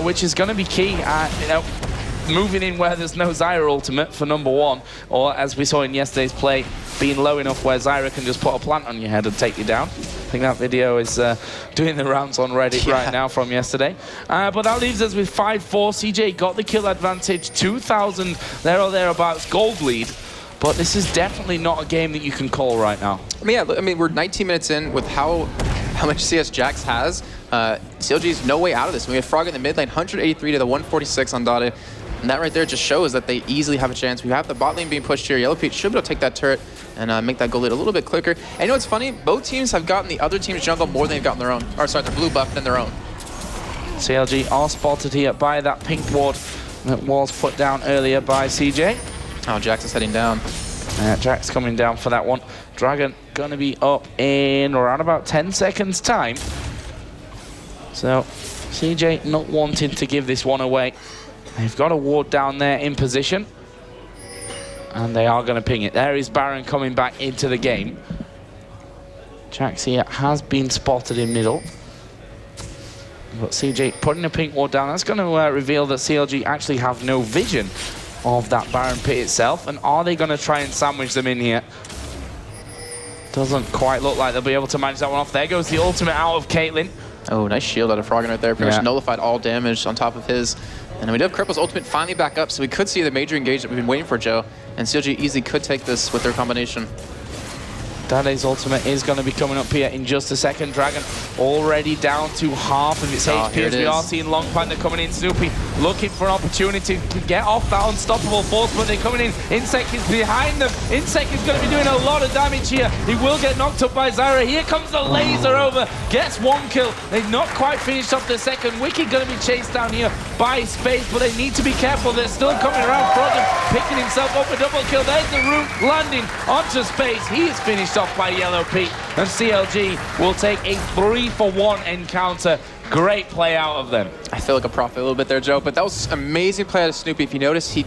which is going to be key. You know, moving in where there's no Zyra ultimate for number one, or as we saw in yesterday's play, being low enough where Zyra can just put a plant on your head and take you down. I think that video is doing the rounds on Reddit right now from yesterday. But that leaves us with 5-4. CJ got the kill advantage, 2,000 there or thereabouts gold lead. But this is definitely not a game that you can call right now. I mean, yeah, I mean, we're 19 minutes in with how much CS Jax has. CLG's no way out of this. We have Frog in the mid lane, 183 to the 146 on Dada. And that right there just shows that they easily have a chance. We have the bot lane being pushed here. Yellow Pete should be able to take that turret and make that goal lead a little bit quicker. And you know what's funny? Both teams have gotten the other team's jungle more than they've gotten their own. Or sorry, the blue buff than their own. CLG are spotted here by that pink ward that was put down earlier by CJ. Oh, Jax is heading down. Jax coming down for that one. Dragon going to be up in around about 10 seconds time. So CJ not wanting to give this one away. They've got a ward down there in position. And they are going to ping it. There is Baron coming back into the game. Jax here has been spotted in middle. But CJ putting a pink ward down. That's going to reveal that CLG actually have no vision of that Baron pit itself. And are they going to try and sandwich them in here? Doesn't quite look like they'll be able to manage that one off. There goes the ultimate out of Caitlyn. Oh, nice shield out of Froggen right there. Pretty much nullified all damage on top of his. And we do have Cripple's ultimate finally back up, so we could see the major engage that we've been waiting for, Joe. And CLG easily could take this with their combination. Dade's ultimate is going to be coming up here in just a second. Dragon already down to half of its HP as we are seeing Long Panda coming in. Snoopy looking for an opportunity to get off that unstoppable force, but they're coming in. Insect is behind them. Insect is going to be doing a lot of damage here. He will get knocked up by Zyra. Here comes the laser over. Gets one kill. They've not quite finished off the second. Wicked going to be chased down here by Space, but they need to be careful. They're still coming around. Froggen picking himself up a double kill. There's the root landing onto Space. He is finished off by Yellow Pete, and CLG will take a 3-for-1 encounter. Great play out of them. I feel like a prophet a little bit there, Joe, but that was amazing play out of Snoopy. If you notice, he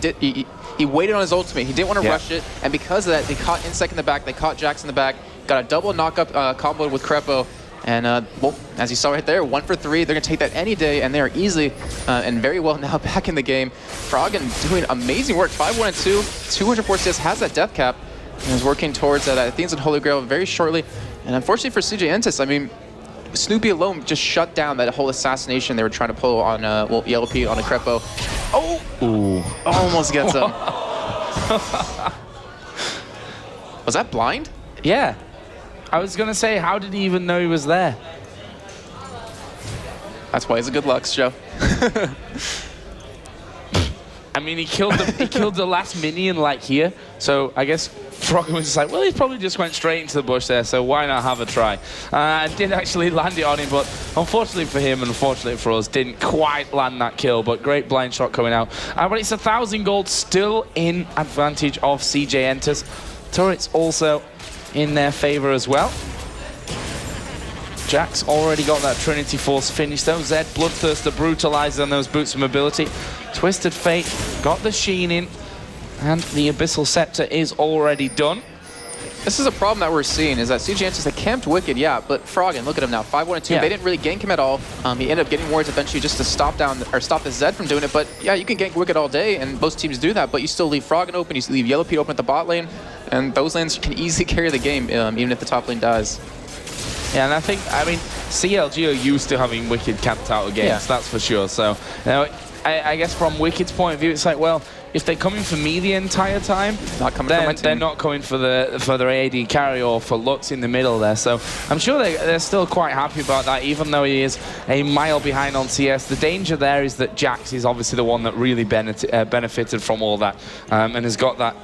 waited on his ultimate. He didn't want to rush it, and because of that, they caught Insect in the back, they caught Jax in the back, got a double knock-up combo with Crepo, and well, as you saw right there, 1 for 3. They're going to take that any day, and they are easily and very well now back in the game. Froggen doing amazing work, 5-1-2, 204 CS, has that death cap, and is working towards that. I think it's in Holy Grail very shortly. And unfortunately for CJ Entus, I mean, Snoopy alone just shut down that whole assassination they were trying to pull on, well, Yellow Pete on a Crepo. Oh! Ooh. Almost gets him. Was that blind? Yeah. I was going to say, how did he even know he was there? That's why he's a good Lux, Joe. I mean, he killed the last minion like here, so I guess Froggen was just like, well, he probably just went straight into the bush there, so why not have a try? Did actually land it on him, but unfortunately for him, and unfortunately for us, didn't quite land that kill, but great blind shot coming out. But it's 1,000 gold still in advantage of CJ Entus. Turrets also in their favor as well. Jack's already got that Trinity Force finished though. Zed, Bloodthirster brutalized on those boots of mobility. Twisted Fate got the Sheen in, and the Abyssal Scepter is already done. This is a problem that we're seeing, is that CJ Entus, they camped Wicked, yeah, but Froggen, look at him now, 5-1-2. Yeah. They didn't really gank him at all. He ended up getting wards eventually just to stop the Zed from doing it. But yeah, you can gank Wicked all day, and most teams do that, but you still leave Froggen open, you still leave Yellow Pete open at the bot lane, and those lanes can easily carry the game, even if the top lane dies. Yeah, and I mean, CLG are used to having Wicked camped out of games, that's for sure. So, you know, I guess from Wicked's point of view, it's like, well, if they're coming for me the entire time, then they're not coming for their AD carry or for Lux in the middle there. So I'm sure they're still quite happy about that, even though he is a mile behind on CS. The danger there is that Jax is obviously the one that really benefited from all that, and has got that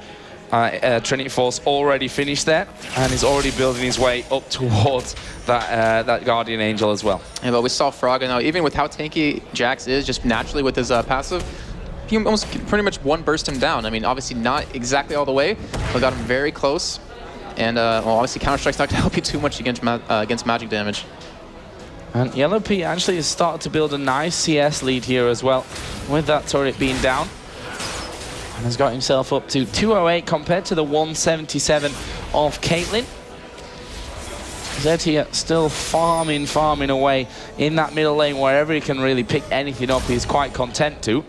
Trinity Force already finished there, and is already building his way up towards that Guardian Angel as well. Yeah, but we saw Froggen now, even with how tanky Jax is, just naturally with his passive, he almost pretty much one-burst him down. I mean, obviously not exactly all the way, but got him very close. And well, obviously Counter-Strike's not going to help you too much against magic damage. And Yellow Pete actually has started to build a nice CS lead here as well, with that turret being down. And has got himself up to 208 compared to the 177 of Caitlyn. Zed here still farming away in that middle lane. Wherever he can really pick anything up, he's quite content to.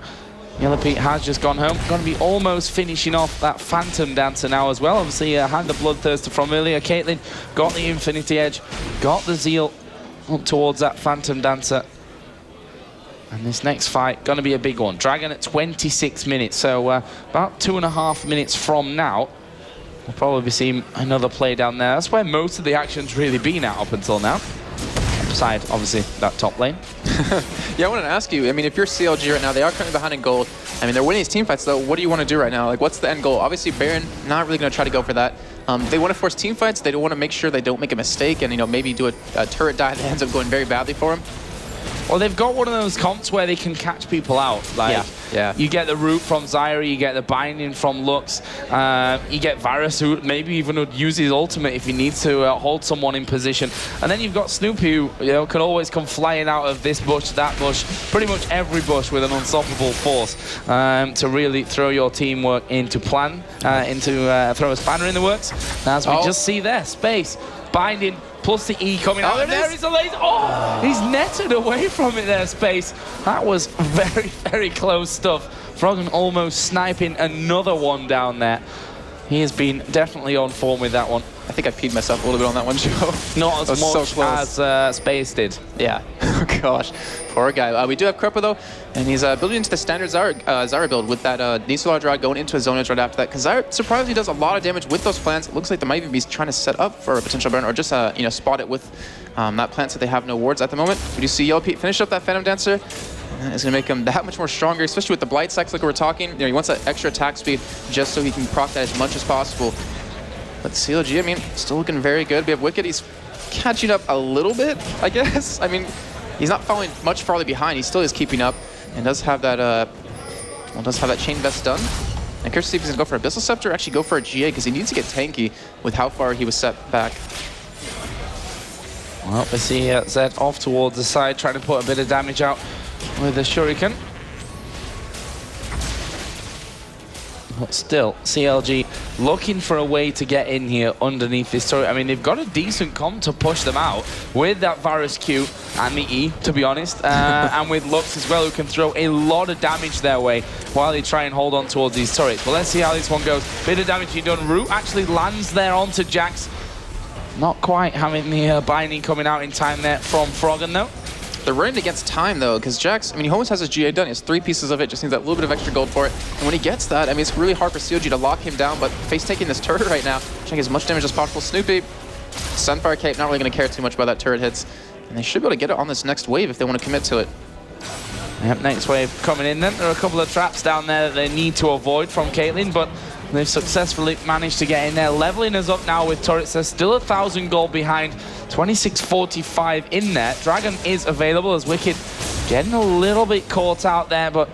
Yellow Pete has just gone home. Going to be almost finishing off that Phantom Dancer now as well. Obviously, had the Bloodthirster from earlier. Caitlyn got the Infinity Edge, got the Zeal up towards that Phantom Dancer. And this next fight, going to be a big one. Dragon at 26 minutes, so about 2.5 minutes from now, we'll probably be seeing another play down there. That's where most of the action's really been at up until now. Besides, obviously, that top lane. Yeah, I wanted to ask you, I mean, if you're CLG right now, they are currently behind in gold. I mean, they're winning these team fights, though. What do you want to do right now? Like, what's the end goal? Obviously, Baron, not really going to try to go for that. They want to force team fights. They don't want to make sure they don't make a mistake and, you know, maybe do a turret dive that ends up going very badly for them. Well, they've got one of those comps where they can catch people out. Like, you get the root from Zyra, you get the binding from Lux, you get Varus, who maybe even would use his ultimate if he needs to hold someone in position. And then you've got Snoopy, who, you know, can always come flying out of this bush, that bush, pretty much every bush with an unstoppable force to really throw your teamwork into plan, throw a spanner in the works. As we just see there, space, binding, plus the E coming out. There is a laser. Oh, he's netted away from it there, Space. That was very, very close stuff. Froggen almost sniping another one down there. He has been definitely on form with that one. I think I peed myself a little bit on that one, Joe. Not as much as Space did. Yeah. Oh, gosh. Poor guy. We do have Krepa, though, and he's building into the standard Zyra build with that Nisolar Draw going into his zonage right after that. Because Zyra surprisingly does a lot of damage with those plants. It looks like they might even be trying to set up for a potential burn or just you know, spot it with that plant so they have no wards at the moment. We do see Yellow Pete finish up that Phantom Dancer. It's going to make him that much more stronger, especially with the Blight Sex like we were talking. You know, he wants that extra attack speed just so he can proc that as much as possible. But CLG, I mean, still looking very good. We have Wicked. He's catching up a little bit, I guess. I mean, he's not falling much farther behind. He still is keeping up and does have that Chain Vest done. And curious to see if he's going to go for Abyssal Scepter or actually go for a GA because he needs to get tanky with how far he was set back. Well, we see Zed off towards the side, trying to put a bit of damage out with the Shuriken. But still, CLG looking for a way to get in here underneath this turret. I mean, they've got a decent comp to push them out with that Varus Q and the E, to be honest, and with Lux as well, who can throw a lot of damage their way while they try and hold on towards these turrets. But let's see how this one goes. Bit of damage being done. Root actually lands there onto Jax. Not quite having the binding coming out in time there from Froggen, though. They're running against time, though, because Jax, I mean, he almost has his GA done. He has 3 pieces of it, just needs that little bit of extra gold for it. And when he gets that, I mean, it's really hard for CLG to lock him down, but face taking this turret right now, trying to get as much damage as possible. Snoopy Sunfire Cape not really going to care too much about that turret hits. And they should be able to get it on this next wave if they want to commit to it. Yep, next wave coming in then. There are a couple of traps down there that they need to avoid from Caitlyn, but they've successfully managed to get in there. Leveling us up now with turrets. They're still 1,000 gold behind. 2645 in there. Dragon is available as Wicked getting a little bit caught out there, but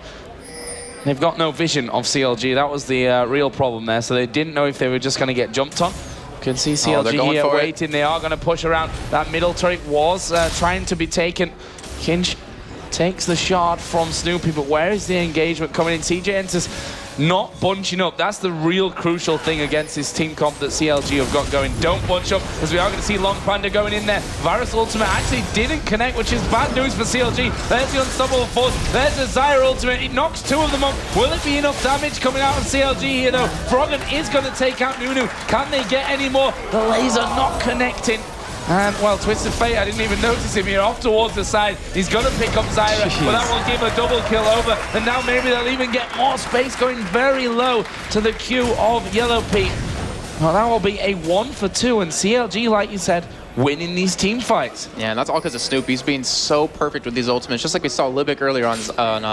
they've got no vision of CLG. That was the real problem there. So they didn't know if they were just going to get jumped on. You can see CLG here waiting. They are going to push around. That middle turret was trying to be taken. Kinch takes the shard from Snoopy, but where is the engagement coming in? CJ Entus not bunching up. That's the real crucial thing against this team comp that CLG have got going. Don't bunch up, as we are going to see Long Panda going in there. Virus Ultimate actually didn't connect, which is bad news for CLG. There's the Unstoppable Force. There's the Zyra Ultimate. It knocks 2 of them up. Will it be enough damage coming out of CLG here, though? Froggen is going to take out Nunu. Can they get any more? The laser not connecting. And, well, Twisted Fate, I didn't even notice him here, off towards the side. He's going to pick up Zyra, but that will give a double kill over. And now maybe they'll even get more space, going very low to the queue of Yellow Pete. Well, that will be a 1 for 2, and CLG, like you said, winning these team fights. Yeah, and that's all because of Snoop. He's being so perfect with these ultimates, just like we saw Libic earlier on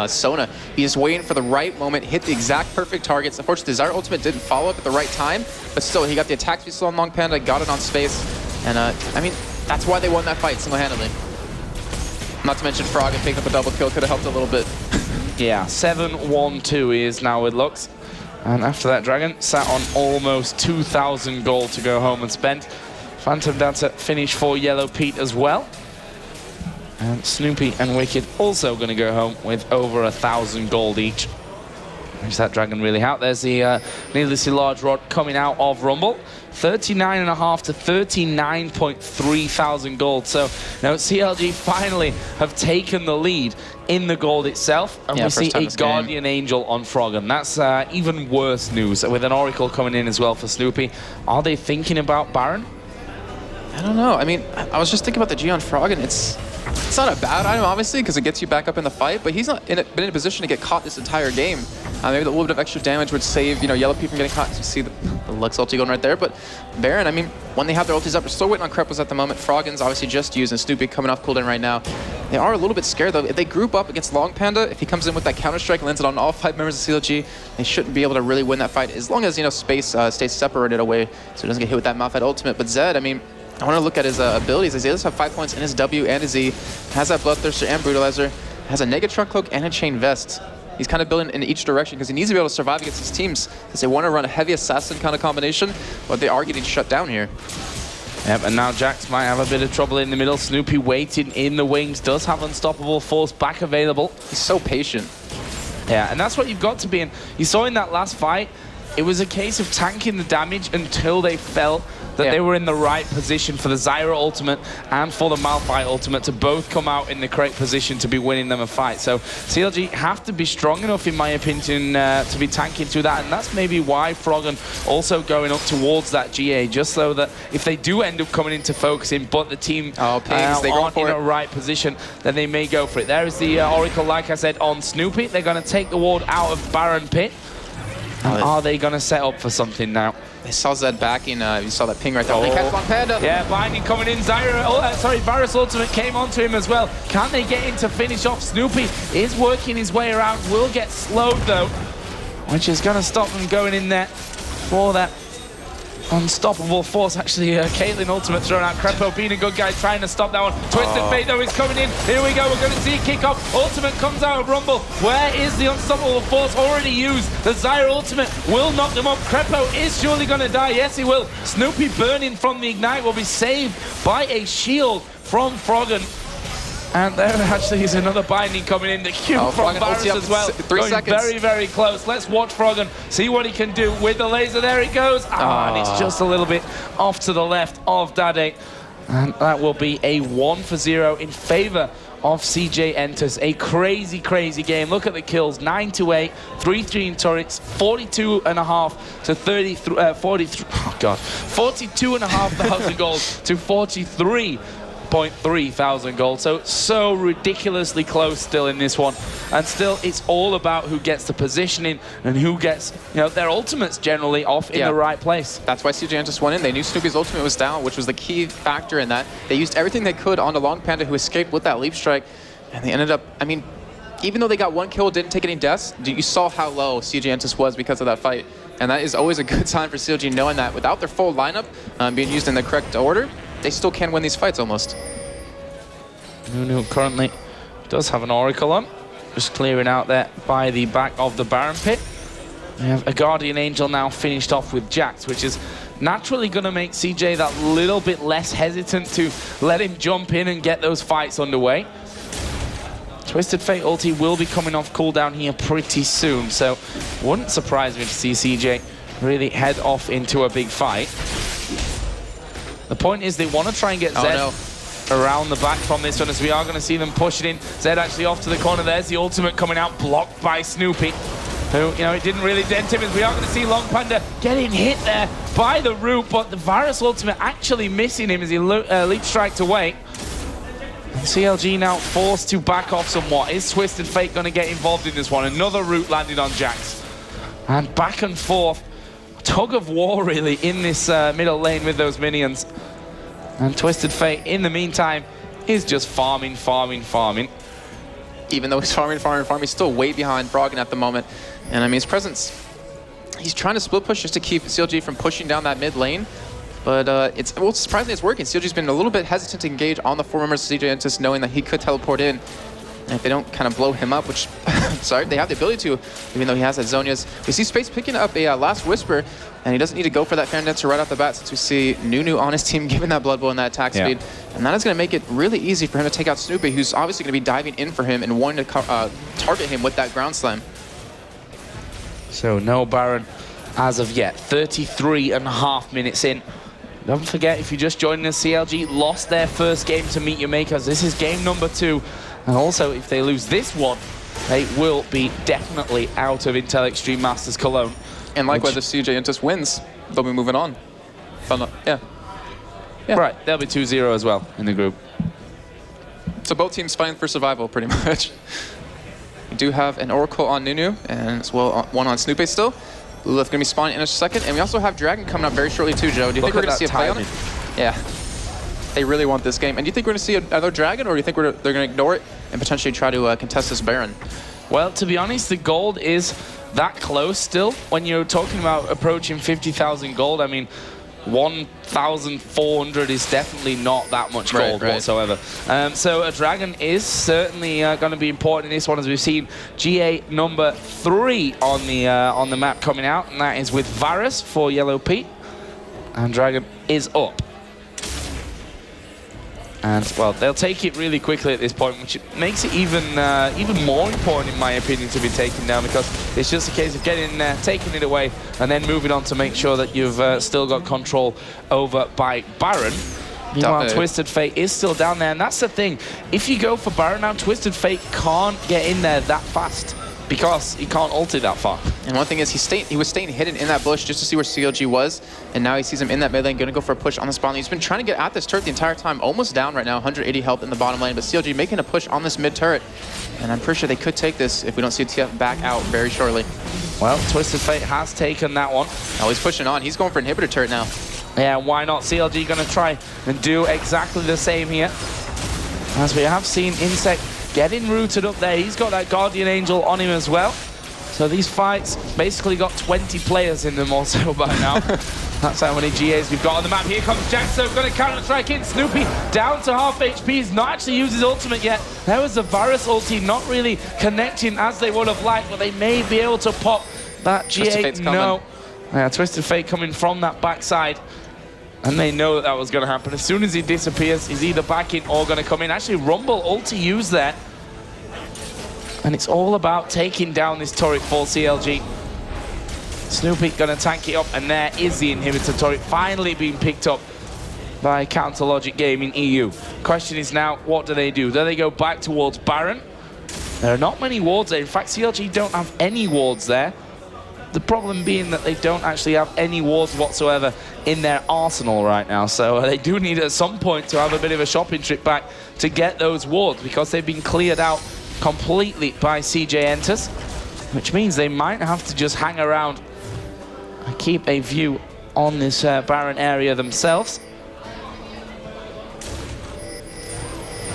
Sona. He's just waiting for the right moment, hit the exact perfect targets. Unfortunately, the Zyra ultimate didn't follow up at the right time, but still, he got the attack speed slow on Long Panda, got it on space. And, I mean, that's why they won that fight single-handedly. Not to mention Froggen picking up a double kill could have helped a little bit. Yeah, 7-1-2 he is now with Lux. And after that, Dragon sat on almost 2,000 gold to go home and spend. Phantom Dancer finish for Yellow Pete as well. And Snoopy and Wicked also going to go home with over 1,000 gold each. Is that Dragon really out? There's the needlessly large rod coming out of Rumble. 39.5 to 39.3 thousand gold. So now CLG finally have taken the lead in the gold itself. And we see a Guardian Angel on Froggen. That's even worse news with an Oracle coming in as well for Snoopy. Are they thinking about Baron? I don't know. I mean, I was just thinking about the G on Froggen. It's not a bad item, obviously, because it gets you back up in the fight, but he's not been in a position to get caught this entire game. Maybe the little bit of extra damage would save, Yellow Pete from getting caught. You see the Lux ulti going right there, but Baron, I mean, when they have their ultis up, we're still waiting on Krepos at the moment. Froggen's obviously just used, and Snoopy coming off cooldown right now. They are a little bit scared, though. If they group up against Long Panda, if he comes in with that counter-strike and lands it on all 5 members of CLG, they shouldn't be able to really win that fight, as long as, Space stays separated away, so he doesn't get hit with that Malphite ultimate. But Zed, I mean, I want to look at his abilities. He does have 5 points in his W and his E. Has that Bloodthirster and Brutalizer. Has a Negatron Cloak and a Chain Vest. He's kind of building in each direction because he needs to be able to survive against his teams, because they want to run a heavy assassin kind of combination, but they are getting shut down here. Yep, and now Jax might have a bit of trouble in the middle. Snoopy waiting in the wings, does have Unstoppable Force back available. He's so patient. Yeah, and that's what you've got to be in. You saw in that last fight, it was a case of tanking the damage until they felt that they were in the right position for the Zyra ultimate and for the Malphite ultimate to both come out in the correct position to be winning them a fight. So CLG have to be strong enough, in my opinion, to be tanking through that, and that's maybe why Froggen also going up towards that GA, just so that if they do end up coming into focusing, but the team aren't in a right position, then they may go for it. There is the Oracle, like I said, on Snoopy. They're going to take the ward out of Baron Pit. And are they going to set up for something now? They saw Zed backing, you saw that ping right there. They catch Long Panda. Yeah, binding coming in. Zyra, Varus Ultimate came onto him as well. Can they get in to finish off? Snoopy is working his way around, will get slowed though, which is going to stop them going in there for that Unstoppable Force. Actually, Caitlyn ultimate thrown out. Crepo being a good guy, trying to stop that one. Twisted Fate though is coming in. Here we go, we're going to see a kick off. Ultimate comes out of Rumble. Where is the Unstoppable Force already used? The Zyra ultimate will knock them up. Crepo is surely going to die. Yes, he will. Snoopy burning from the Ignite will be saved by a shield from Froggen. And there actually is another binding coming in. The Q from Varus as well. 3 going seconds. very, very close. Let's watch Froggen, see what he can do with the laser. There he goes. And it's just a little bit off to the left of Dade. And that will be a 1 for 0 in favor of CJ Entus. A crazy, crazy game. Look at the kills. 9 to 8, 3-3 in turrets, 42.5 to 43, 42.5 thousand gold to 43. 1.3 thousand gold. So ridiculously close still in this one. And still, it's all about who gets the positioning and who gets, you know, their ultimates generally off in the right place. That's why CJ Entus went in. They knew Snoopy's ultimate was down, which was the key factor in that. They used everything they could on the Long Panda, who escaped with that leap strike. And they ended up, I mean, even though they got 1 kill, didn't take any deaths, you saw how low CJ Entus was because of that fight. And that is always a good sign for CLG, knowing that without their full lineup being used in the correct order, they still can win these fights almost. Nunu currently does have an Oracle on, just clearing out there by the back of the Baron pit. We have a Guardian Angel now finished off with Jax, which is naturally going to make CJ that little bit less hesitant to let him jump in and get those fights underway. Twisted Fate ulti will be coming off cooldown here pretty soon, so wouldn't surprise me to see CJ really head off into a big fight. The point is they want to try and get Zed around the back from this one, as we are going to see them pushing in. Zed actually off to the corner. There's the ultimate coming out, blocked by Snoopy, who, you know, it didn't really dent him, as we are going to see Long Panda getting hit there by the root, but the Varus ultimate actually missing him as he leap striked away. CLG now forced to back off somewhat. Is Twisted Fate going to get involved in this one? Another root landed on Jax. And back and forth. Tug of war, really, in this middle lane with those minions. And Twisted Fate, in the meantime, is just farming. Even though he's farming, he's still way behind Froggen at the moment. And I mean, his presence, he's trying to split push just to keep CLG from pushing down that mid lane. But surprisingly, it's working. CLG's been a little bit hesitant to engage on the 4 members of CJ Entus, knowing that he could teleport in. And if they don't kind of blow him up, which, sorry, they have the ability to, even though he has that Zhonya's. We see Space picking up a Last Whisper, and he doesn't need to go for that Fan Dancer right off the bat, since we see Nunu on his team giving that Blood Bowl and that attack speed. And that is going to make it really easy for him to take out Snoopy, who's obviously going to be diving in for him and wanting to target him with that Ground Slam. So no Baron as of yet. 33.5 minutes in. Don't forget, if you just joined us, CLG lost their first game to Meet Your Makers. This is game number 2. And also, if they lose this one, they will be definitely out of Intel Extreme Masters Cologne. And likewise, if CJ Entus wins, they'll be moving on. Yeah. Right, they'll be 2-0 as well in the group. So both teams fighting for survival, pretty much. We do have an Oracle on Nunu, and as well one on Snoopy still. Lilith going to be spawning in a second, and we also have Dragon coming up very shortly too, Joe. Do you think we're going to see a play on it? Yeah. They really want this game. And do you think we're going to see another Dragon, or do you think they're going to ignore it and potentially try to contest this Baron? Well, to be honest, the gold is that close still. When you're talking about approaching 50,000 gold, I mean, 1,400 is definitely not that much gold whatsoever. So a Dragon is certainly going to be important in this one, as we've seen GA number 3 on the map coming out, and that is with Varus for Yellow Pete. And Dragon is up. And, well, they'll take it really quickly at this point, which makes it even more important, in my opinion, to be taken down, because it's just a case of getting taking it away and then moving on to make sure that you've still got control over by Baron. Meanwhile, Twisted Fate is still down there, and that's the thing. If you go for Baron now, Twisted Fate can't get in there that fast, because he can't ult it that far. And one thing is, he was staying hidden in that bush just to see where CLG was, and now he sees him in that mid lane, going to go for a push on the spawn lane. He's been trying to get at this turret the entire time, almost down right now, 180 health in the bottom lane, but CLG making a push on this mid turret, and I'm pretty sure they could take this if we don't see TF back out very shortly. Well, Twisted Fate has taken that one. Oh, he's pushing on. He's going for inhibitor turret now. Yeah, why not? CLG going to try and do exactly the same here. As we have seen Insect getting rooted up there. He's got that Guardian Angel on him as well. So these fights basically got 20 players in them also by now. That's how many GAs we've got on the map. Here comes Jaxo, going to counter-strike in. Snoopy down to half HP. He's not actually used his ultimate yet. There was the Varus ulti not really connecting as they would have liked, but they may be able to pop that GA. No. Yeah, Twisted Fate coming from that backside. And they know that that was going to happen. As soon as he disappears, he's either back in or going to come in. Actually, Rumble ulti used there. And it's all about taking down this turret for CLG. Snoopy going to tank it up, and there is the inhibitor turret finally being picked up by Counter Logic Gaming EU. Question is now, what do? Do they go back towards Baron? There are not many wards there. In fact, CLG don't have any wards there. The problem being that they don't actually have any wards whatsoever in their arsenal right now. So they do need at some point to have a bit of a shopping trip back to get those wards, because they've been cleared out completely by CJ Entus, which means they might have to just hang around and keep a view on this Baron area themselves.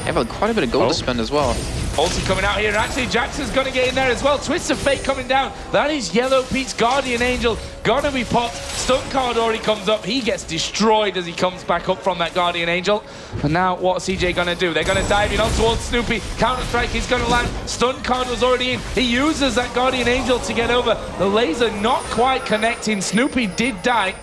They have quite a bit of gold to spend as well. Ulti coming out here, and actually Jackson's going to get in there as well. Twist of Fate coming down. That is Yellow Pete's Guardian Angel. Gonna be popped. Stun card already comes up. He gets destroyed as he comes back up from that Guardian Angel. And now what's CJ going to do? They're going to dive in on towards Snoopy. Counter-strike is going to land. Stun card was already in. He uses that Guardian Angel to get over. The laser not quite connecting. Snoopy did die.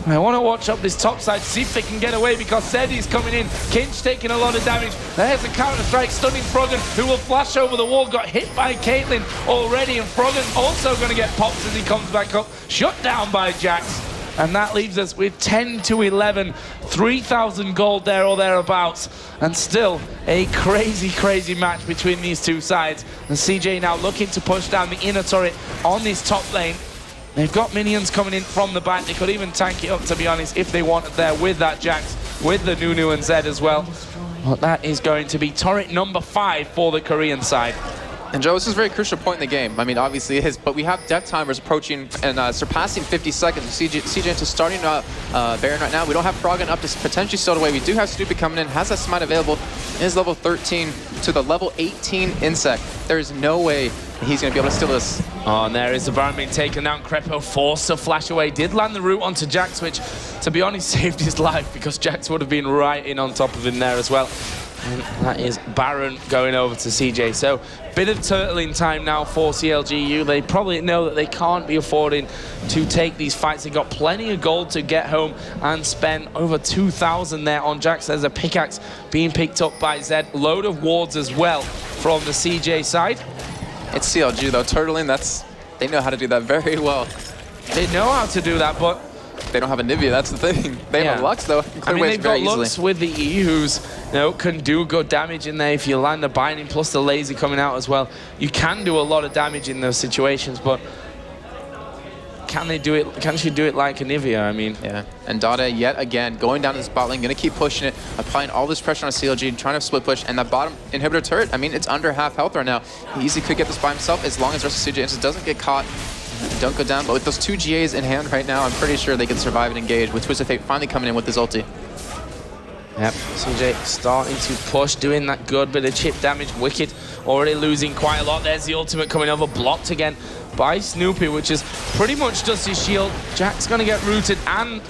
I want to watch up this top side to see if they can get away, because Sedi's coming in. Kinch taking a lot of damage. There's a counter-strike stunning Froggen, who will flash over the wall. Got hit by Caitlyn already, and Froggen also going to get popped as he comes back up. Shut down by Jax. And that leaves us with 10 to 11. 3,000 gold there or thereabouts. And still a crazy, crazy match between these two sides. And CJ now looking to push down the inner turret on this top lane. They've got minions coming in from the back. They could even tank it up, to be honest, if they wanted there with that Jax, with the Nunu and Zed as well. But that is going to be turret number 5 for the Korean side. And Joe, this is a very crucial point in the game. I mean, obviously it is, but we have death timers approaching and surpassing 50 seconds. CJ Entus starting Baron right now. We don't have Froggen up to potentially steal away. We do have Snoopy coming in, has that smite available. Is level 13 to the level 18 Insect. There is no way he's going to be able to steal this. Oh, and there is the Baron being taken down. Crepo forced to flash away. Did land the root onto Jax, which, to be honest, saved his life, because Jax would have been right in on top of him there as well. And that is Baron going over to CJ. So, bit of turtling time now for CLG.eu. They probably know that they can't be affording to take these fights. They've got plenty of gold to get home and spend. Over 2,000 there on Jax. There's a pickaxe being picked up by Zed. Load of wards as well from the CJ side. It's CLG though, turtling, they know how to do that very well. They know how to do that, but they don't have a Nivea, that's the thing. They have a Lux though. I mean, they've got Lux with the EUs, can do good damage in there. If you land a binding plus the laser coming out as well, you can do a lot of damage in those situations, but can they do it? Can she do it like a Nivea? I mean, yeah. And Dada yet again going down to the spot lane, gonna keep pushing it, applying all this pressure on CLG, trying to split push. And that bottom inhibitor turret, I mean, it's under half health right now. He easily could get this by himself as long as the rest of CJ Entus doesn't get caught. Don't go down, but with those 2 GAs in hand right now, I'm pretty sure they can survive and engage, with Twist of Fate finally coming in with his ulti. Yep, CJ starting to push, doing that good bit of chip damage. Wicked already losing quite a lot. There's the ultimate coming over, blocked again by Snoopy, which is pretty much just his shield. Jack's going to get rooted and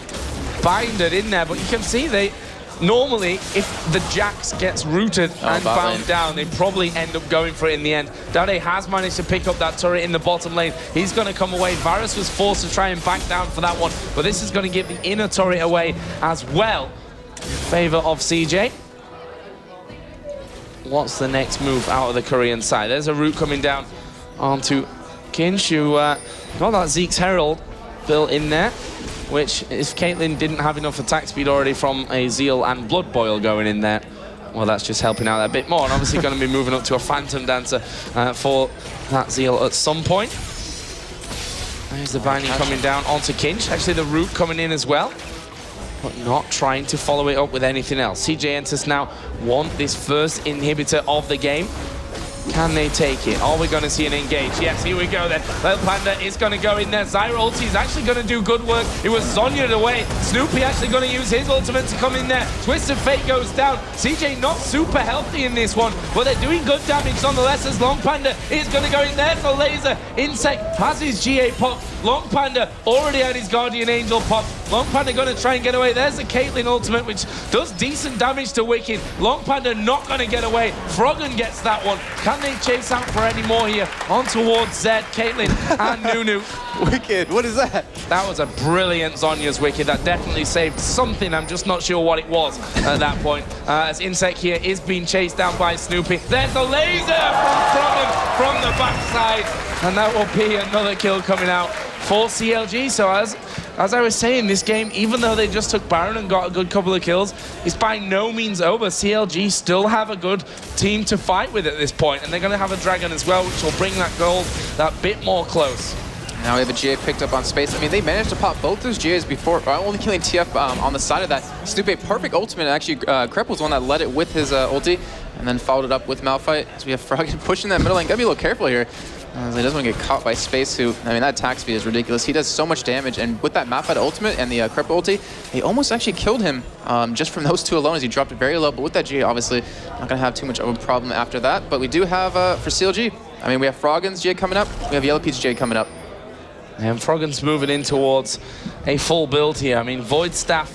binded in there, but you can see they... Normally, if the Jax gets rooted and bound down, they probably end up going for it in the end. Dade has managed to pick up that turret in the bottom lane. He's going to come away. Varus was forced to try and back down for that one, but this is going to give the inner turret away as well in favor of CJ. What's the next move out of the Korean side? There's a root coming down onto Kinch, who got that Zeke's Herald built in there, which, if Caitlyn didn't have enough attack speed already from a Zeal and Blood Boil going in there, well, that's just helping out a bit more. And obviously going to be moving up to a Phantom Dancer for that Zeal at some point. There's the binding coming down onto Kinch. Actually, the root coming in as well, but not trying to follow it up with anything else. CJ Entus now want this first inhibitor of the game. Can they take it? Are we going to see an engage? Yes, here we go then. Little Panda is going to go in there. Zyra ulti is actually going to do good work. It was Zhonya'd away. Snoopy actually going to use his ultimate to come in there. Twist of Fate goes down. CJ not super healthy in this one, but they're doing good damage nonetheless, as Long Panda is going to go in there for laser. Insect has his GA pop. Long Panda already had his Guardian Angel pop. Long Panda going to try and get away. There's the Caitlyn ultimate, which does decent damage to Wicked. Long Panda not going to get away. Froggen gets that one. Can they chase out for any more here? On towards Zed, Caitlyn, and Nunu. Wicked, what is that? That was a brilliant Zhonya's Wicked. That definitely saved something. I'm just not sure what it was at that point. As Insect here is being chased down by Snoopy. There's the laser from Froggen from the backside. And that will be another kill coming out for CLG. So as I was saying, this game, even though they just took Baron and got a good couple of kills, it's by no means over. CLG still have a good team to fight with at this point, and they're going to have a Dragon as well, which will bring that gold that bit more close. Now we have a GA picked up on space. I mean, they managed to pop both those GAs before, only killing TF on the side of that. Stupe, perfect ultimate. Actually, Krep was one that led it with his ulti, and then followed it up with Malphite. So we have Froggen pushing that middle lane. Gotta be a little careful here. He doesn't want to get caught by Space, who, I mean, that attack speed is ridiculous. He does so much damage, and with that Malphite ultimate and the Krep ulti, he almost actually killed him just from those two alone as he dropped it very low. But with that GA, obviously, not going to have too much of a problem after that. But we do have, for CLG, I mean, we have Froggen's GA coming up, we have Yellow Pete's GA coming up. And Froggen's moving in towards a full build here. I mean, Void Staff,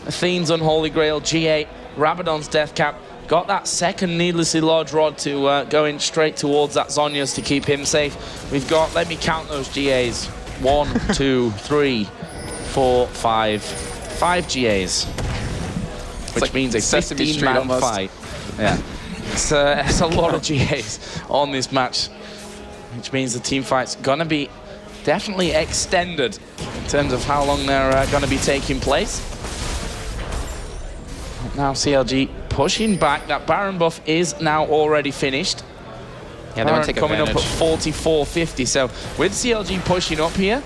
Athene's Unholy Grail, GA, Rabadon's Death Cap. Got that second needlessly large rod to go in straight towards that Zhonya's to keep him safe. We've got, let me count those GAs. 1, 2, 3, 4, 5. 5 GAs. Which like means a 15-man fight. Yeah. It's a lot of GAs on this match. Which means the team fight's gonna be definitely extended in terms of how long they're gonna be taking place. Now CLG pushing back. That Baron buff is now already finished. Yeah, they want to take coming advantage. up at 44.50. So with CLG pushing up here,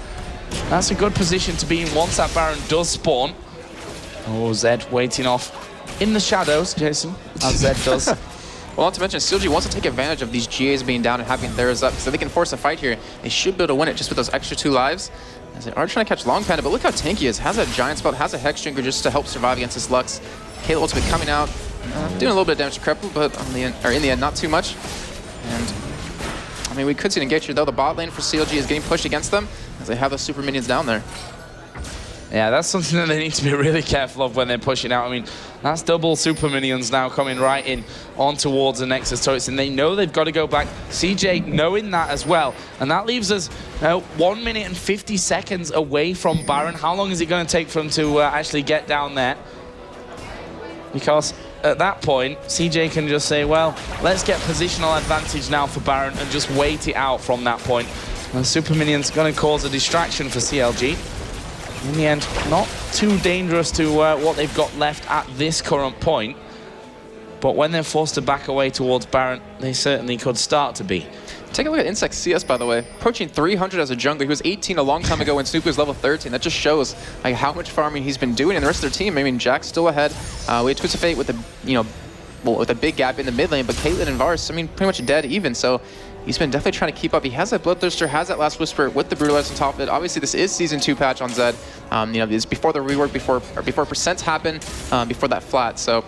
that's a good position to be in once that Baron does spawn. Oh, Zed waiting off in the shadows, Jason, as Zed does. Well, not to mention, CLG wants to take advantage of these GAs being down and having theirs up, so they can force a fight here. They should be able to win it just with those extra 2 lives. As they are trying to catch Long Panda, but look how tanky he is. Has a Giant Spell, has a Hex Drinker just to help survive against this Lux. Kayla ultimate coming out, doing a little bit of damage to Crepple, but in the end, not too much. And I mean, we could see an engage here, though. The bot lane for CLG is getting pushed against them as they have those super minions down there. Yeah, that's something that they need to be really careful of when they're pushing out. I mean, that's double super minions now coming right in on towards the Nexus turrets, and they know they've got to go back. CJ knowing that as well, and that leaves us 1 minute and 50 seconds away from Baron. How long is it going to take for them to actually get down there? Because at that point, CJ can just say, well, let's get positional advantage now for Baron and just wait it out from that point. And super minions going to cause a distraction for CLG. In the end, not too dangerous to what they've got left at this current point. But when they're forced to back away towards Baron, they certainly could start to be. Take a look at Insect CS, by the way. Approaching 300 as a jungler. He was 18 a long time ago when Snoop was level 13. That just shows like how much farming he's been doing. And the rest of their team, I mean, Jack's still ahead. We had Twist of Fate with with a big gap in the mid lane, but Caitlyn and Varus, I mean, pretty much dead even. So he's been definitely trying to keep up. He has that Bloodthirster, has that Last Whisper with the Brutalize on top of it. Obviously, this is Season 2 patch on Zed. It's before the rework, before percents happen, before that flat. So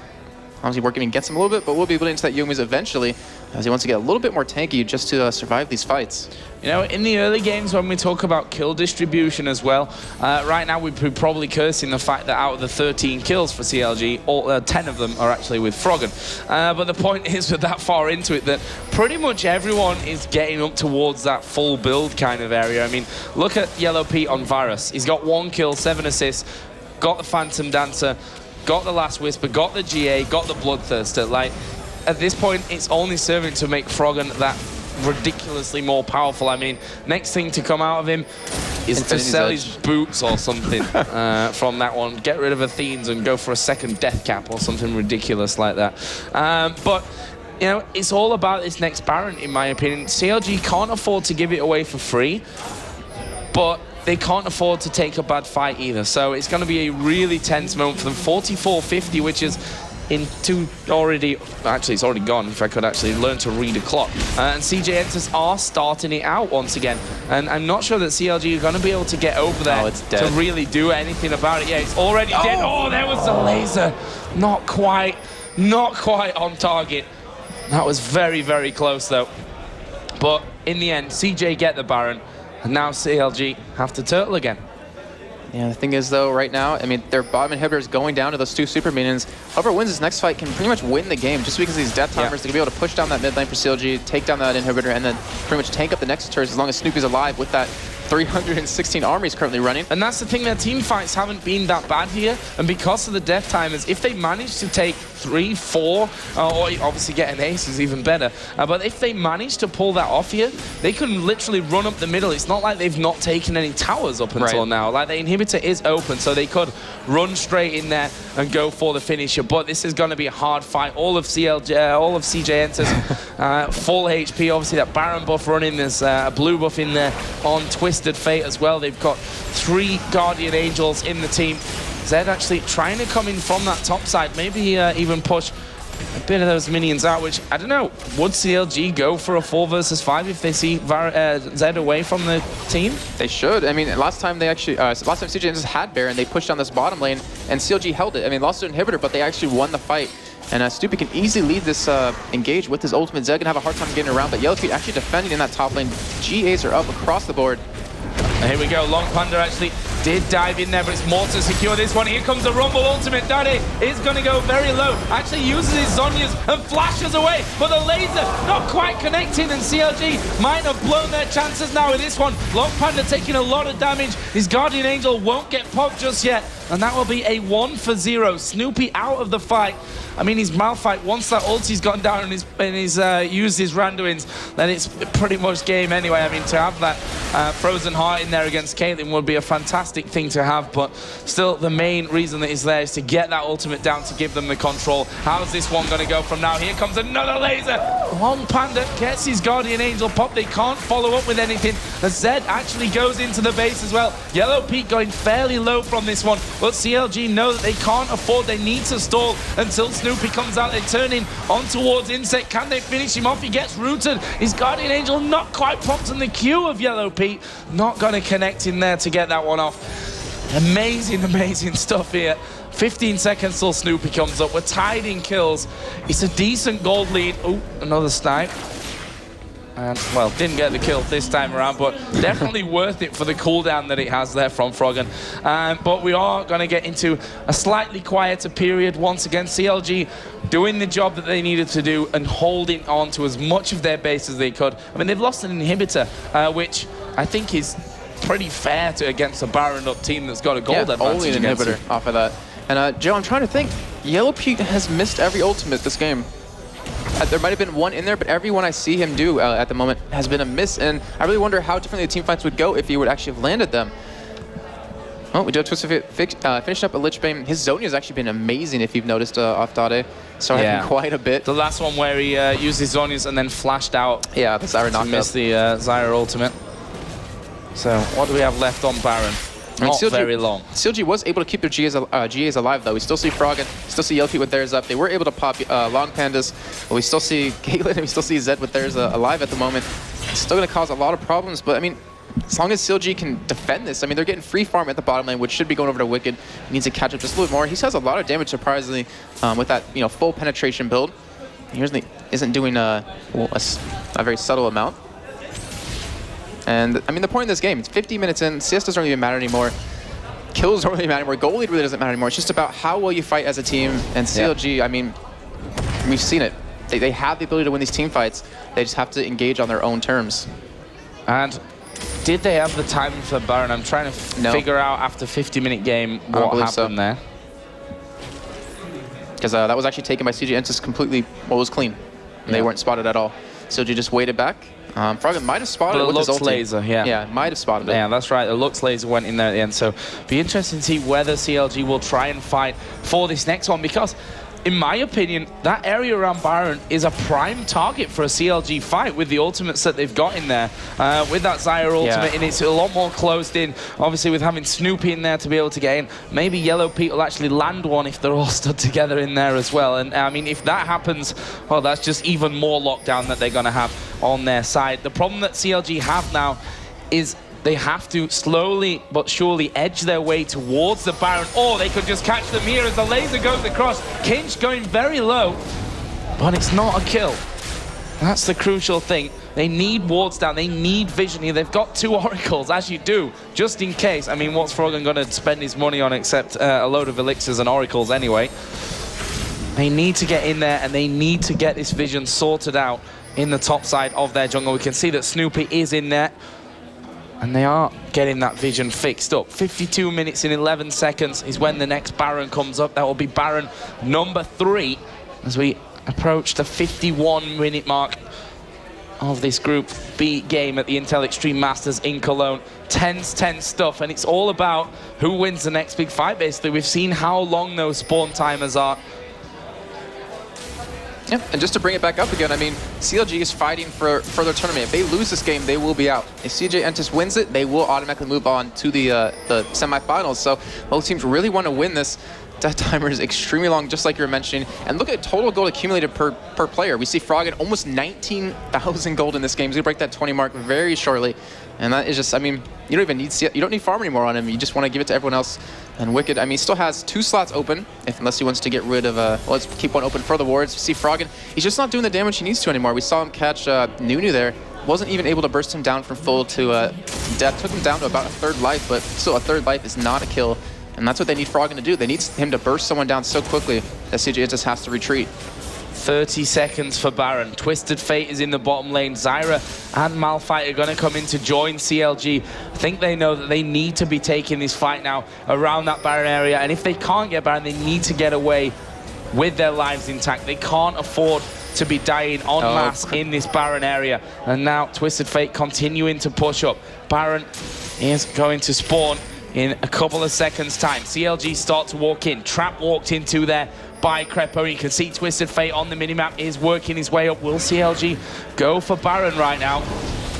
obviously working against him a little bit, but we'll be able to into that Yuumi's eventually, as he wants to get a little bit more tanky just to survive these fights. You know, in the early games when we talk about kill distribution as well, right now we'd be probably cursing the fact that out of the 13 kills for CLG, all 10 of them are actually with Froggen. But the point is, we're that far into it that pretty much everyone is getting up towards that full build kind of area. I mean, look at Yellow Pete on Varus. He's got 1 kill, 7 assists, got the Phantom Dancer, got the Last Whisper, got the GA, got the Bloodthirster. Like, at this point, it's only serving to make Froggen that ridiculously more powerful. I mean, next thing to come out of him is to sell his boots or something from that one. Get rid of Athene's and go for a second Death Cap or something ridiculous like that. But, you know, it's all about this next Baron, in my opinion. CLG can't afford to give it away for free, but they can't afford to take a bad fight either. So it's going to be a really tense moment for them. 44.50, which is actually it's already gone, if I could actually learn to read a clock. And CJ Entus are starting it out once again. And I'm not sure that CLG are going to be able to get over there to really do anything about it. Yeah, it's already dead. Oh, there was the laser. Not quite on target. That was very, very close though. But in the end, CJ get the Baron. And now CLG have to turtle again. Yeah, the thing is, though, right now, I mean, their bottom inhibitor is going down to those 2 super minions. Whoever wins this next fight can pretty much win the game just because of these death timers. They're going to be able to push down that mid lane for CLG, take down that inhibitor, and then pretty much tank up the Nexus turrets as long as Snoopy's alive with that 316 army is currently running. And that's the thing, their team fights haven't been that bad here. And because of the death timers, if they manage to take 3, 4, or obviously get an ace is even better. But if they manage to pull that off here, they can literally run up the middle. It's not like they've not taken any towers up until now. Like, the inhibitor is open, so they could run straight in there and go for the finisher. But this is going to be a hard fight. All of CJ Entus full HP. Obviously, that Baron buff running. There's a blue buff in there on Twist Twisted Fate as well. They've got 3 Guardian Angels in the team. Zed actually trying to come in from that top side, maybe even push a bit of those minions out, which, I don't know, would CLG go for a 4 versus 5 if they see Zed away from the team? They should. I mean, last time they actually, last time CJ Entus had Baron, they pushed down this bottom lane, and CLG held it. I mean, lost to inhibitor, but they actually won the fight. And Snoopy can easily lead this engage with his ultimate. Zed gonna have a hard time getting around, but Yellowfeet actually defending in that top lane. GAs are up across the board. Here we go, Long Panda actually did dive in there, but it's more to secure this one. Here comes the Rumble ultimate. Daddy is going to go very low. Actually uses his Zhonya's and flashes away, but the laser not quite connecting, and CLG might have blown their chances now with this one. Long Panda taking a lot of damage. His Guardian Angel won't get popped just yet, and that will be a 1-for-0. Snoopy out of the fight. I mean, his Malphite, once that ulti's gone down and he's used his Randuins, then it's pretty much game anyway. I mean, to have that Frozen Heart in there against Caitlyn would be a fantastic thing to have, but still the main reason that he's there is to get that ultimate down to give them the control. How's this one going to go from now? Here comes another laser. Long Panda gets his Guardian Angel pop. They can't follow up with anything. The Zed actually goes into the base as well. Yellowfeet going fairly low from this one, but CLG know that they can't afford, they need to stall until Snoopy comes out. They turn in on towards Insect. Can they finish him off? He gets rooted. His Guardian Angel not quite popped in the queue of Yellowfeet. Not going to connect in there to get that one off. Amazing, amazing stuff here. 15 seconds till Snoopy comes up. We're tied in kills. It's a decent gold lead. Oh, another snipe. And, well, didn't get the kill this time around, but definitely worth it for the cooldown that it has there from Froggen. But we are going to get into a slightly quieter period once again. CLG doing the job that they needed to do and holding on to as much of their base as they could. I mean, they've lost an inhibitor, which I think is pretty fair to against a Baron up team that's got a gold advantage. Only an inhibitor off of that. And Joe, I'm trying to think. Yellowfeet has missed every ultimate this game. There might have been one in there, but every one I see him do at the moment has been a miss, and I really wonder how differently the team fights would go if he would actually have landed them. Oh, we do have Twisted Fate finishing up a Lich Bane. His Zhonya has actually been amazing, if you've noticed, off Dade. So yeah, quite a bit. The last one where he used his Zhonya's and then flashed out. Yeah, the Zyra knocked missed the Zyra ultimate. So what do we have left on Baron? Not CLG, very long. CLG was able to keep their GAs alive, though. We still see Froggen, still see Yellowfeet with theirs up. They were able to pop Long Pandas, but we still see Caitlyn and we still see Zed with theirs alive at the moment. It's still going to cause a lot of problems, but I mean, as long as CLG can defend this, I mean, they're getting free farm at the bottom lane, which should be going over to Wicked. He needs to catch up just a little bit more. He has a lot of damage, surprisingly, with that full penetration build. He isn't doing a very subtle amount. And, I mean, the point of this game, it's 50 minutes in, CS doesn't really matter anymore. Kills don't really matter anymore. Goal lead really doesn't matter anymore. It's just about how well you fight as a team. And CLG, I mean, we've seen it. They have the ability to win these team fights. They just have to engage on their own terms. And did they have the time for Baron? I'm trying to figure out after 50-minute game what happened there. Because that was actually taken by CJ Entus completely, was clean. And they weren't spotted at all. CLG just waited back. Froggen might have spotted it with his ulti. Laser, Yeah, might have spotted it. Yeah, that's right. The Lux laser went in there at the end. So be interesting to see whether CLG will try and fight for this next one, because in my opinion, that area around Baron is a prime target for a CLG fight with the ultimates that they've got in there. With that Zyra ultimate, and it's a lot more closed in. Obviously, with having Snoopy in there to be able to get in, maybe Yellowfeet will actually land one if they're all stood together in there as well. And I mean, if that happens, well, that's just even more lockdown that they're going to have on their side. The problem that CLG have now is they have to slowly but surely edge their way towards the Baron, or they could just catch them here as the laser goes across. Kinch going very low, but it's not a kill. That's the crucial thing. They need wards down, they need vision here. They've got 2 oracles, as you do, just in case. I mean, what's Froggen going to spend his money on except a load of elixirs and oracles anyway? They need to get in there, and they need to get this vision sorted out in the top side of their jungle. We can see that Snoopy is in there, and they are getting that vision fixed up. 52 minutes and 11 seconds is when the next Baron comes up. That will be Baron number 3 as we approach the 51-minute mark of this Group B game at the Intel Extreme Masters in Cologne. Tense stuff, and it's all about who wins the next big fight, basically. We've seen how long those spawn timers are. Yeah, and just to bring it back up again, I mean, CLG is fighting for their tournament. If they lose this game, they will be out. If CJ Entus wins it, they will automatically move on to the semifinals. So both teams really want to win this. Death timer is extremely long, just like you were mentioning. And look at total gold accumulated per player. We see Froggen almost 19,000 gold in this game. He's gonna break that 20 mark very shortly. And that is just, I mean, you don't even need farm anymore on him. You just want to give it to everyone else. And Wicked, I mean, he still has 2 slots open, unless he wants to get rid of, well, let's keep one open for the wards. You see Froggen, he's just not doing the damage he needs to anymore. We saw him catch Nunu there. Wasn't even able to burst him down from full to death. Took him down to about a 3rd life, but still a 3rd life is not a kill. And that's what they need Froggen to do. They need him to burst someone down so quickly that CJ just has to retreat. 30 seconds for Baron. Twisted Fate is in the bottom lane. Zyra and Malphite are going to come in to join CLG. I think they know that they need to be taking this fight now around that Baron area. And if they can't get Baron, they need to get away with their lives intact. They can't afford to be dying en masse in this Baron area. And now Twisted Fate continuing to push up. Baron is going to spawn in a couple of seconds time. CLG start to walk in. Trap walked into there by Crepo. You can see Twisted Fate on the minimap is working his way up. Will CLG go for Baron right now?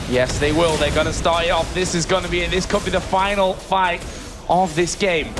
Yes, they will. They're going to start it off. This is going to be it. This could be the final fight of this game.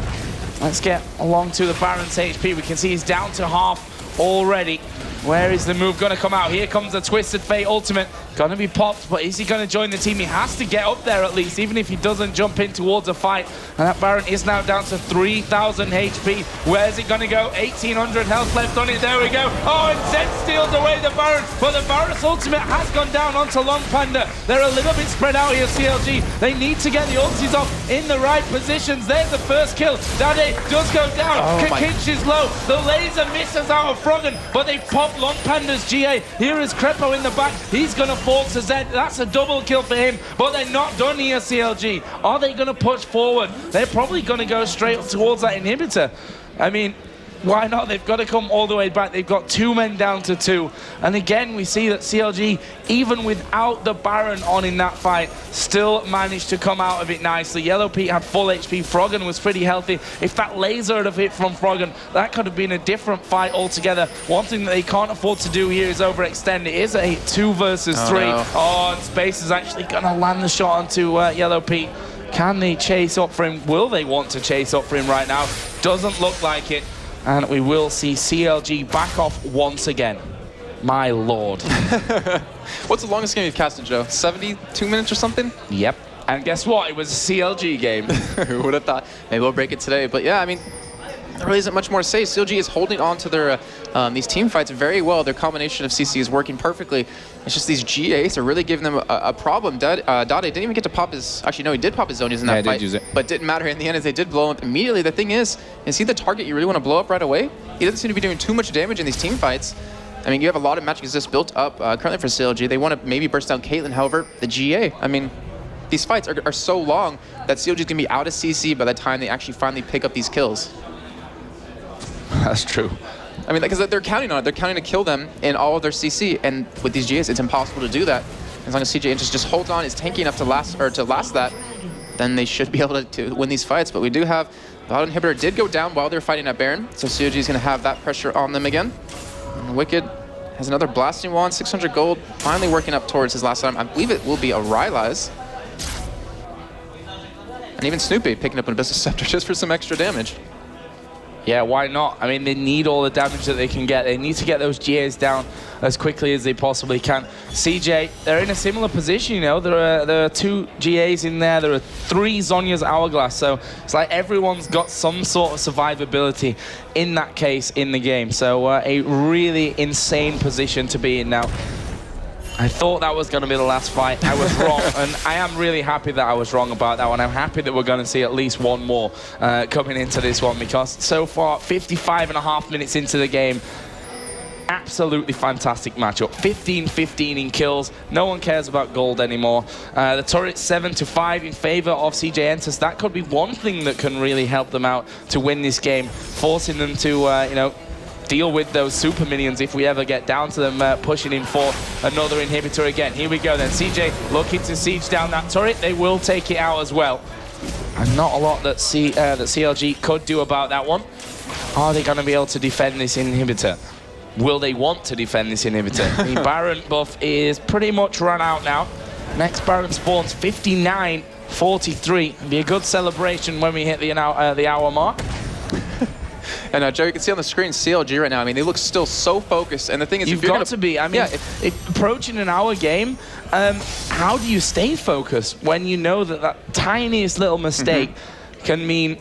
Let's get along to the Baron's HP. We can see he's down to half already. Where is the move going to come out? Here comes the Twisted Fate ultimate. Going to be popped, but is he going to join the team? He has to get up there at least, even if he doesn't jump in towards a fight. And that Baron is now down to 3,000 HP. Where's it going to go? 1,800 health left on it. There we go. Oh, and Zed steals away the Baron, but the Baron's ultimate has gone down onto Long Panda. They're a little bit spread out here, CLG. They need to get the ultis off in the right positions. There's the first kill. Dade does go down. Kakinch is low. The laser misses out of Froggen, but they pop Long Panda's GA. Here is Crepo in the back. He's going to fall to Zed. That's a double kill for him, but they're not done here, CLG. Are they going to push forward? They're probably going to go straight towards that inhibitor. I mean, why not? They've got to come all the way back. They've got 2 men down to 2. And again, we see that CLG, even without the Baron on in that fight, still managed to come out of it nicely. Yellow Pete had full HP. Froggen was pretty healthy. If that laser had have hit from Froggen, that could have been a different fight altogether. One thing that they can't afford to do here is overextend. It is a 2 versus 3. No. Oh, and Space is actually going to land the shot onto Yellow Pete. Can they chase up for him? Will they want to chase up for him right now? Doesn't look like it. And we will see CLG back off once again. My lord. What's the longest game you've casted, Joe? 72 minutes or something? Yep. And guess what? It was a CLG game. Who would have thought? Maybe we'll break it today. But yeah, I mean, there really isn't much more to say. CLG is holding on to their these team fights very well. Their combination of CC is working perfectly. It's just these GAs are really giving them a problem. Dade didn't even get to pop his... Actually, no, he did pop his zonies in that fight. Did use it. But didn't matter in the end as they did blow him up immediately. The thing is he the target you really want to blow up right away? He doesn't seem to be doing too much damage in these team fights. I mean, you have a lot of magic resist built up currently for CLG. They want to maybe burst down Caitlyn. However, the GA, I mean, these fights are so long that CLG is going to be out of CC by the time they actually finally pick up these kills. That's true. I mean, because they're counting on it. They're counting to kill them in all of their CC, and with these GAs, it's impossible to do that. As long as CJ just holds on, is tanky enough to last that, then they should be able to win these fights. But we do have the auto inhibitor did go down while they're fighting at Baron, so CLG is going to have that pressure on them again. And Wicked has another blasting wand, 600 gold, finally working up towards his last item. I believe it will be a Rylai's. And even Snoopy picking up an Abyssal Scepter just for some extra damage. Yeah, why not? I mean, they need all the damage that they can get. They need to get those GAs down as quickly as they possibly can. CJ, they're in a similar position, you know. There are 2 GAs in there. There are 3 Zhonya's Hourglass. So it's like everyone's got some sort of survivability in that case in the game. So a really insane position to be in now. I thought that was going to be the last fight. I was wrong, and I am really happy that I was wrong about that one. I'm happy that we're going to see at least one more coming into this one, because so far, 55.5 minutes into the game, absolutely fantastic matchup. 15-15 in kills. No one cares about gold anymore. The turret's 7-5 in favor of CJ Entus. That could be one thing that can really help them out to win this game, forcing them to, you know, deal with those super minions if we ever get down to them, pushing in for another inhibitor again. Here we go then. CJ looking to siege down that turret. They will take it out as well. And not a lot that CLG could do about that one. Are they going to be able to defend this inhibitor? will they want to defend this inhibitor? The Baron buff is pretty much run out now. Next Baron spawns 59-43. It'll be a good celebration when we hit the hour mark. And Joe, you can see on the screen CLG right now. I mean, they look still so focused. And the thing is, you've got to be. I mean, if approaching an hour game, how do you stay focused when you know that that tiniest little mistake can mean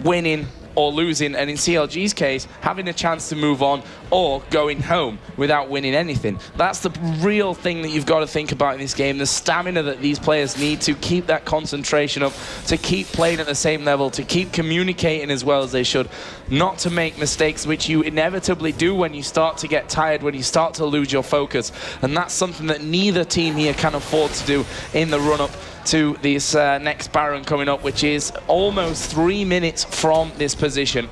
winning or losing, and in CLG's case, having a chance to move on or going home without winning anything? That's the real thing that you've got to think about in this game, the stamina that these players need to keep that concentration up, to keep playing at the same level, to keep communicating as well as they should, not to make mistakes, which you inevitably do when you start to get tired, when you start to lose your focus. And that's something that neither team here can afford to do in the run-up to this next Baron coming up, which is almost 3 minutes from this position.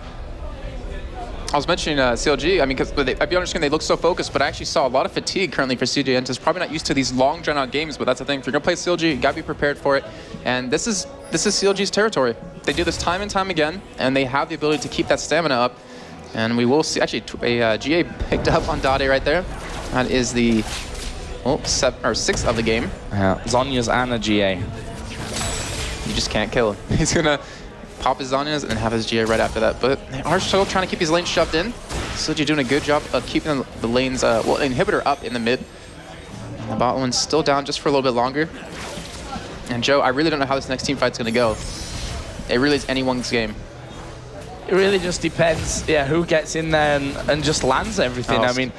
I was mentioning CLG, I mean, because I'd be honest, they look so focused, but I actually saw a lot of fatigue currently for CJ Entus. Probably not used to these long, drawn-out games, but that's the thing. If you're going to play CLG, you got to be prepared for it. And this is CLG's territory. They do this time and time again, and they have the ability to keep that stamina up. And we will see, actually, a GA picked up on Dade right there. That is the 6th of the game. Yeah, Zhonya's and a GA. You just can't kill him. He's going to pop his Zhonya's and have his GA right after that. But they are still trying to keep these lanes shoved in. CLG doing a good job of keeping the lanes, well, inhibitor up in the mid. And the bot lane's still down just for a little bit longer. And Joe, I really don't know how this next team fight's going to go. It really is anyone's game. It really just depends, yeah, who gets in there and just lands everything. I mean,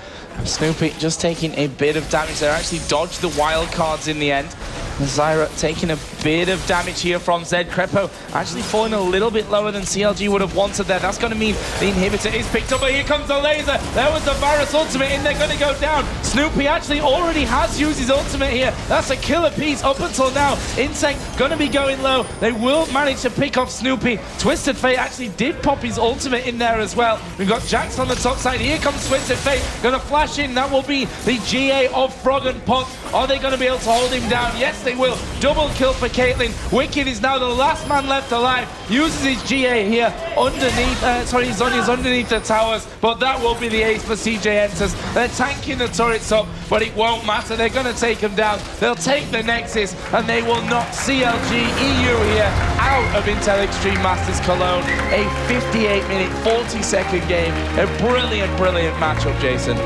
Snoopy just taking a bit of damage there. Actually dodged the wild cards in the end. Zyra taking a bit of damage here from Zed. Crepo actually falling a little bit lower than CLG would have wanted there. That's going to mean the inhibitor is picked up, but here comes the laser. There was the Varus ultimate, and they're going to go down. Snoopy actually already has used his ultimate here. That's a killer piece up until now. Insect going to be going low. They will manage to pick off Snoopy. Twisted Fate actually did pop his ultimate in there as well. We've got Jax on the top side. Here comes Twisted Fate. Going to flash in. That will be the GA of Frog and Pot. Are they going to be able to hold him down? Yes, they will. Double kill for Caitlyn. Wicked is now the last man left alive. Uses his GA here underneath, Zhonya's underneath the towers, but that will be the ace for CJ Entus. They're tanking the turrets up, but it won't matter. They're going to take him down. They'll take the Nexus, and they will knock CLG.eu here out of Intel Extreme Masters Cologne. A 58-minute, 40-second game. A brilliant, brilliant matchup, Jason.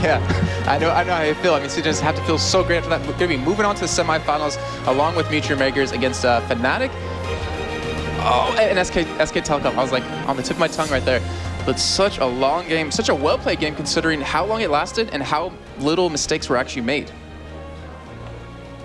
Yeah, I know how you feel. I mean, CJ have to feel so great after that. We're going to be moving on to the semifinals along with Meteor Makers against Fnatic. Oh, and SK Telecom. I was like on the tip of my tongue right there. But such a long game, such a well-played game considering how long it lasted and how little mistakes were actually made.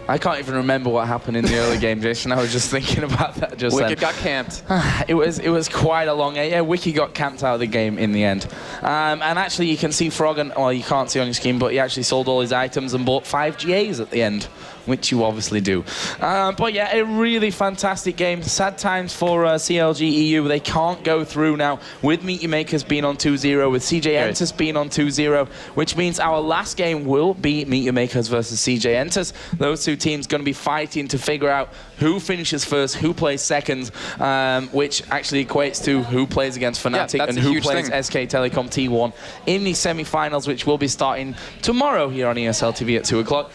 I can't even remember what happened in the early game, Jason. I was just thinking about that just then. Wicked got camped. It was quite a long... Yeah, Wiki got camped out of the game in the end. And actually, you can see Frog, and well, you can't see on your screen, but he actually sold all his items and bought 5 GAs at the end, which you obviously do. But yeah, a really fantastic game. Sad times for CLG.eu. They can't go through now with Meteor Makers being on 2-0, with CJ Entus being on 2-0, which means our last game will be Meteor Makers versus CJ Entus. Those two teams going to be fighting to figure out who finishes first, who plays second, which actually equates to who plays against Fnatic and who plays SK Telecom T1 in the semi-finals, which will be starting tomorrow here on ESL TV at 2 o'clock.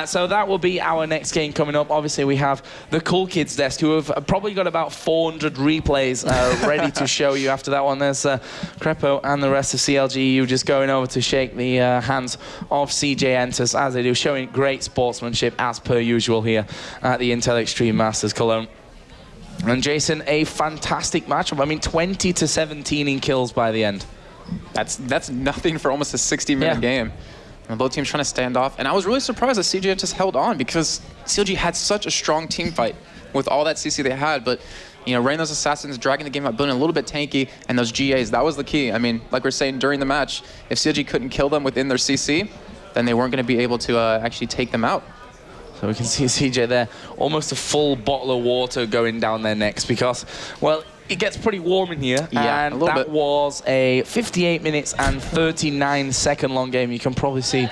So that will be our next game coming up. Obviously, we have the Cool Kids desk, who have probably got about 400 replays ready to show you after that one. There's Crepo and the rest of CLG.eu just going over to shake the hands of CJ Entus, as they do, showing great sportsmanship as per usual here at the Intel Extreme Masters Cologne. And Jason, a fantastic matchup. I mean, 20-17 in kills by the end. That's nothing for almost a 60-minute game. And both teams trying to stand off. And I was really surprised that CJ just held on, because CLG had such a strong team fight with all that CC they had. But, you know, Rain those Assassins, dragging the game out, building a little bit tanky, and those GAs, that was the key. I mean, like we were saying during the match, if CLG couldn't kill them within their CC, then they weren't going to be able to actually take them out. So we can see CJ there, almost a full bottle of water going down their necks, because, well, it gets pretty warm in here, and that was a 58 minutes and 39 second long game. You can probably see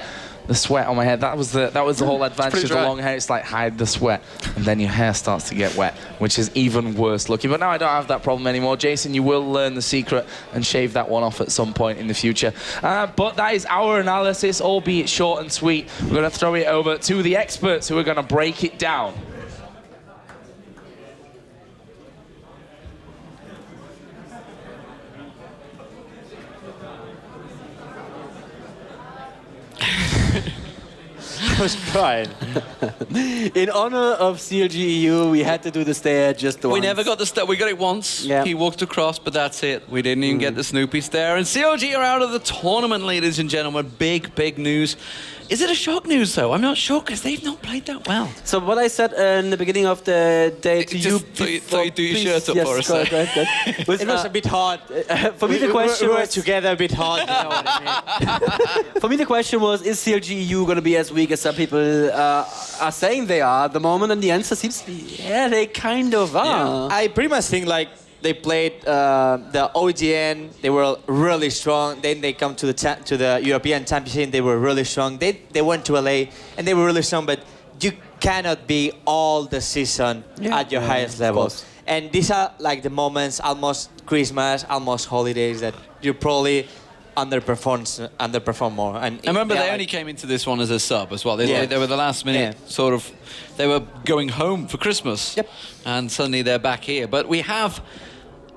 the sweat on my head. That was the whole advantage of the long hair. It's like hide the sweat, and then your hair starts to get wet, which is even worse looking. But now I don't have that problem anymore. Jason, you will learn the secret and shave that one off at some point in the future. But that is our analysis, albeit short and sweet. We're going to throw it over to the experts who are going to break it down. I was crying. In honor of CLG.eu, we had to do the stare just once. We never got the stare. We got it once. Yeah. He walked across, but that's it. We didn't even get the Snoopy stare. And CLG are out of the tournament, ladies and gentlemen. Big, big news. Is it a shock news, though? I'm not sure, because they've not played that well. So what I said in the beginning of the day to you... So you do your shirt up for us. Go ahead. It was a bit hard. For me, the question we were was... together a bit hard, you know what I mean? For me, the question was, is CLG.eu going to be as weak as some people are saying they are at the moment? And the answer seems to be, yeah, they kind of are. Yeah. I pretty much think like they played the OGN, they were really strong. Then they come to the European Championship, they were really strong. They went to LA and they were really strong, but you cannot be all the season at your highest level. And these are like the moments, almost Christmas, almost holidays, that you probably underperform more. And I remember they only came into this one as a sub as well. They were the last minute sort of, they were going home for Christmas. Yep. And suddenly they're back here. But we have,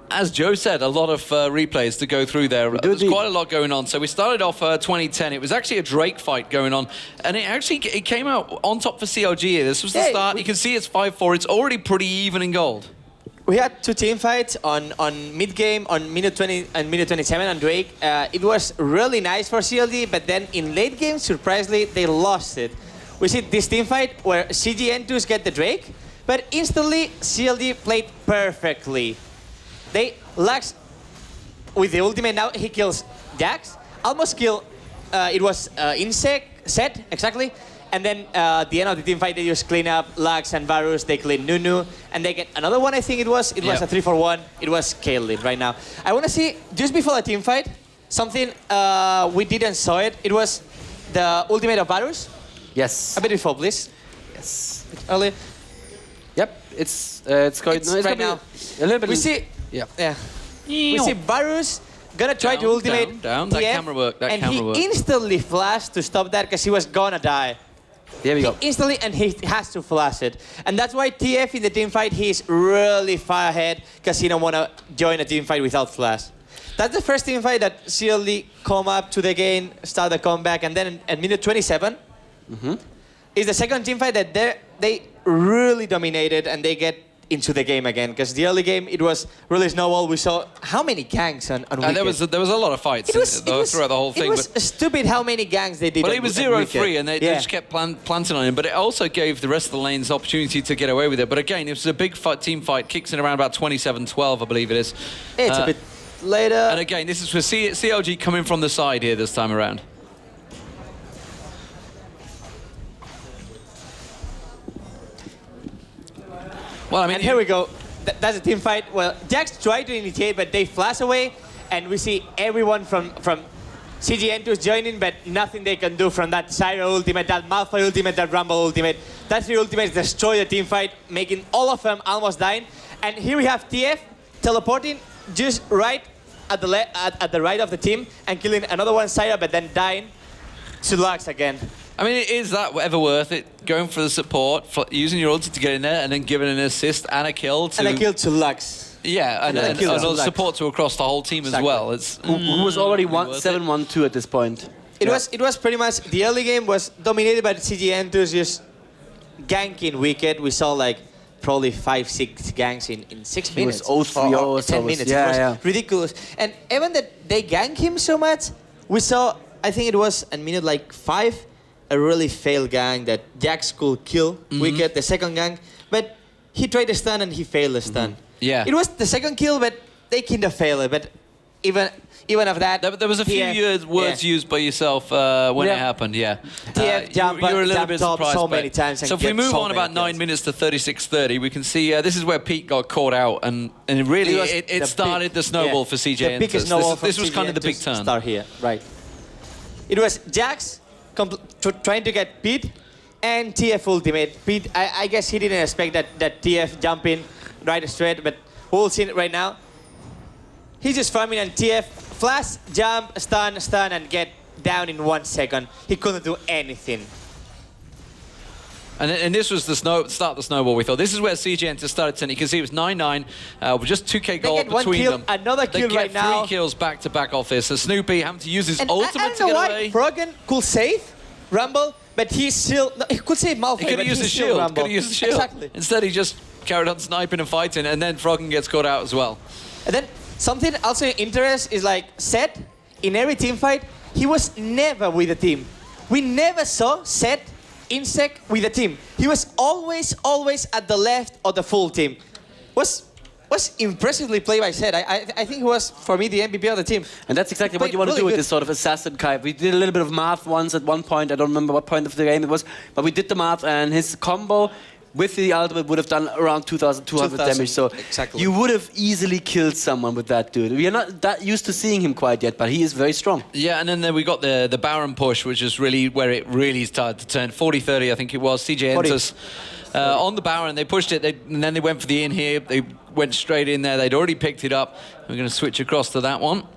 as Joe said, a lot of replays to go through there. There's quite a lot going on. So we started off 2010. It was actually a Drake fight going on. And it came out on top for CLG here. This was the start. You can see it's 5-4. It's already pretty even in gold. We had two team fights on mid-game, on minute 20 and minute 27 on Drake. It was really nice for CLG, but then in late game, surprisingly, they lost it. We see this team fight where CG Entus get the Drake, but instantly CLG played perfectly. They Lux with the ultimate, now he kills Jax, almost kill, it was Insect, set, exactly. And then at the end of the team fight, they just clean up Lux and Varus, they clean Nunu, and they get another one, I think it was. It was a 3-4-1. It was Caitlyn right now. I want to see, just before the team fight, something we didn't saw it. It was the ultimate of Varus. Yes. A bit before, please. Yes. Early. Yep. It's going right now. A little bit. We see. Yeah. We see Varus gonna try to ultimate down. TF, That camera work. and he instantly flashed to stop that because he was gonna die. There we go. Instantly, and he has to flash it. And that's why TF in the team fight, he's really far ahead because he don't want to join a team fight without flash. That's the first team fight that CLG come up to the game, start the comeback, and then at minute 27 is the second team fight that they really dominated and they get into the game again, because the early game it was really snowball. We saw how many ganks on Wicked. There was a lot of fights throughout the whole thing. It was stupid how many ganks they did. Well, it was 0-3, and they just kept planting on him. But it also gave the rest of the lanes opportunity to get away with it. But again, it was a big team fight. Kicks in around about 27-12, I believe it is. It's a bit later. And again, this is for CLG coming from the side here this time around. Well, I mean, and here we go. That's a team fight. Well, Jax tried to initiate, but they flash away, and we see everyone from CG Entus joining, but nothing they can do from that Zyra ultimate, that Malphite ultimate, that Rumble ultimate. That three ultimates destroy the team fight, making all of them almost dying. And here we have TF teleporting just right at the right of the team and killing another one Zyra, but then dying to Lux again. I mean, is that ever worth it? Going for the support, using your ulti to get in there, and then giving an assist and a kill to... And a kill to Lux. Yeah, and support to across the whole team as well. It's who was already 7-1-2 at this point. It was pretty much, the early game was dominated by the CG Entus just ganking Wicked. We saw like probably 5-6 ganks in 6 minutes. It was 0-3 or 10 minutes. Yeah, it was ridiculous. And even that they ganked him so much, we saw, I think it was a minute like 5, a really failed gank that Jax could kill Wicked, the second gank, but he tried to stun and he failed the stun. Yeah. It was the second kill, but they kind of failed it. But even of that, there was a few words used by yourself when it happened. Yeah, TF you were a little bit surprised so many times. So if we move on about 9 minutes to 36:30, we can see this is where Pete got caught out, and really it started the snowball for CJ. The biggest snowball this was kind of the big turn. Start here, right? It was Jax trying to get Pete and TF ultimate. Pete, I guess he didn't expect that TF jump in right straight, but we'll see it right now. He's just farming and TF flash, jump, stun, and get down in 1 second. He couldn't do anything. And this was the start of the snowball, we thought. This is where CG Entus started turning. You can see it was 9-9, with just 2k gold between them. Another kill right now. They get 3 kills back-to-back off this. So Snoopy having to use his ultimate to get away. Froggen could save Rumble, but he's still... No, he could save Malphite, He could have used the shield. Exactly. Instead, he just carried on sniping and fighting, and then Froggen gets caught out as well. And then something also interesting is like Seth, in every team fight, he was never with the team. We never saw Seth Insec with the team. He was always at the left of the full team. Was impressively played by Seth. I think he was, for me, the MVP of the team. And that's exactly what you want to do with this sort of assassin type. We did a little bit of math once at one point. I don't remember what point of the game it was, but we did the math, and his combo with the ultimate would have done around 2,200 damage. So exactly. You would have easily killed someone with that dude. We are not that used to seeing him quite yet, but he is very strong. Yeah, and then we got the Baron push, which is really where it really started to turn. 40-30, I think it was. CJ Entus on the Baron. They pushed it, and then they went for the in here. They went straight in there. They'd already picked it up. We're going to switch across to that one.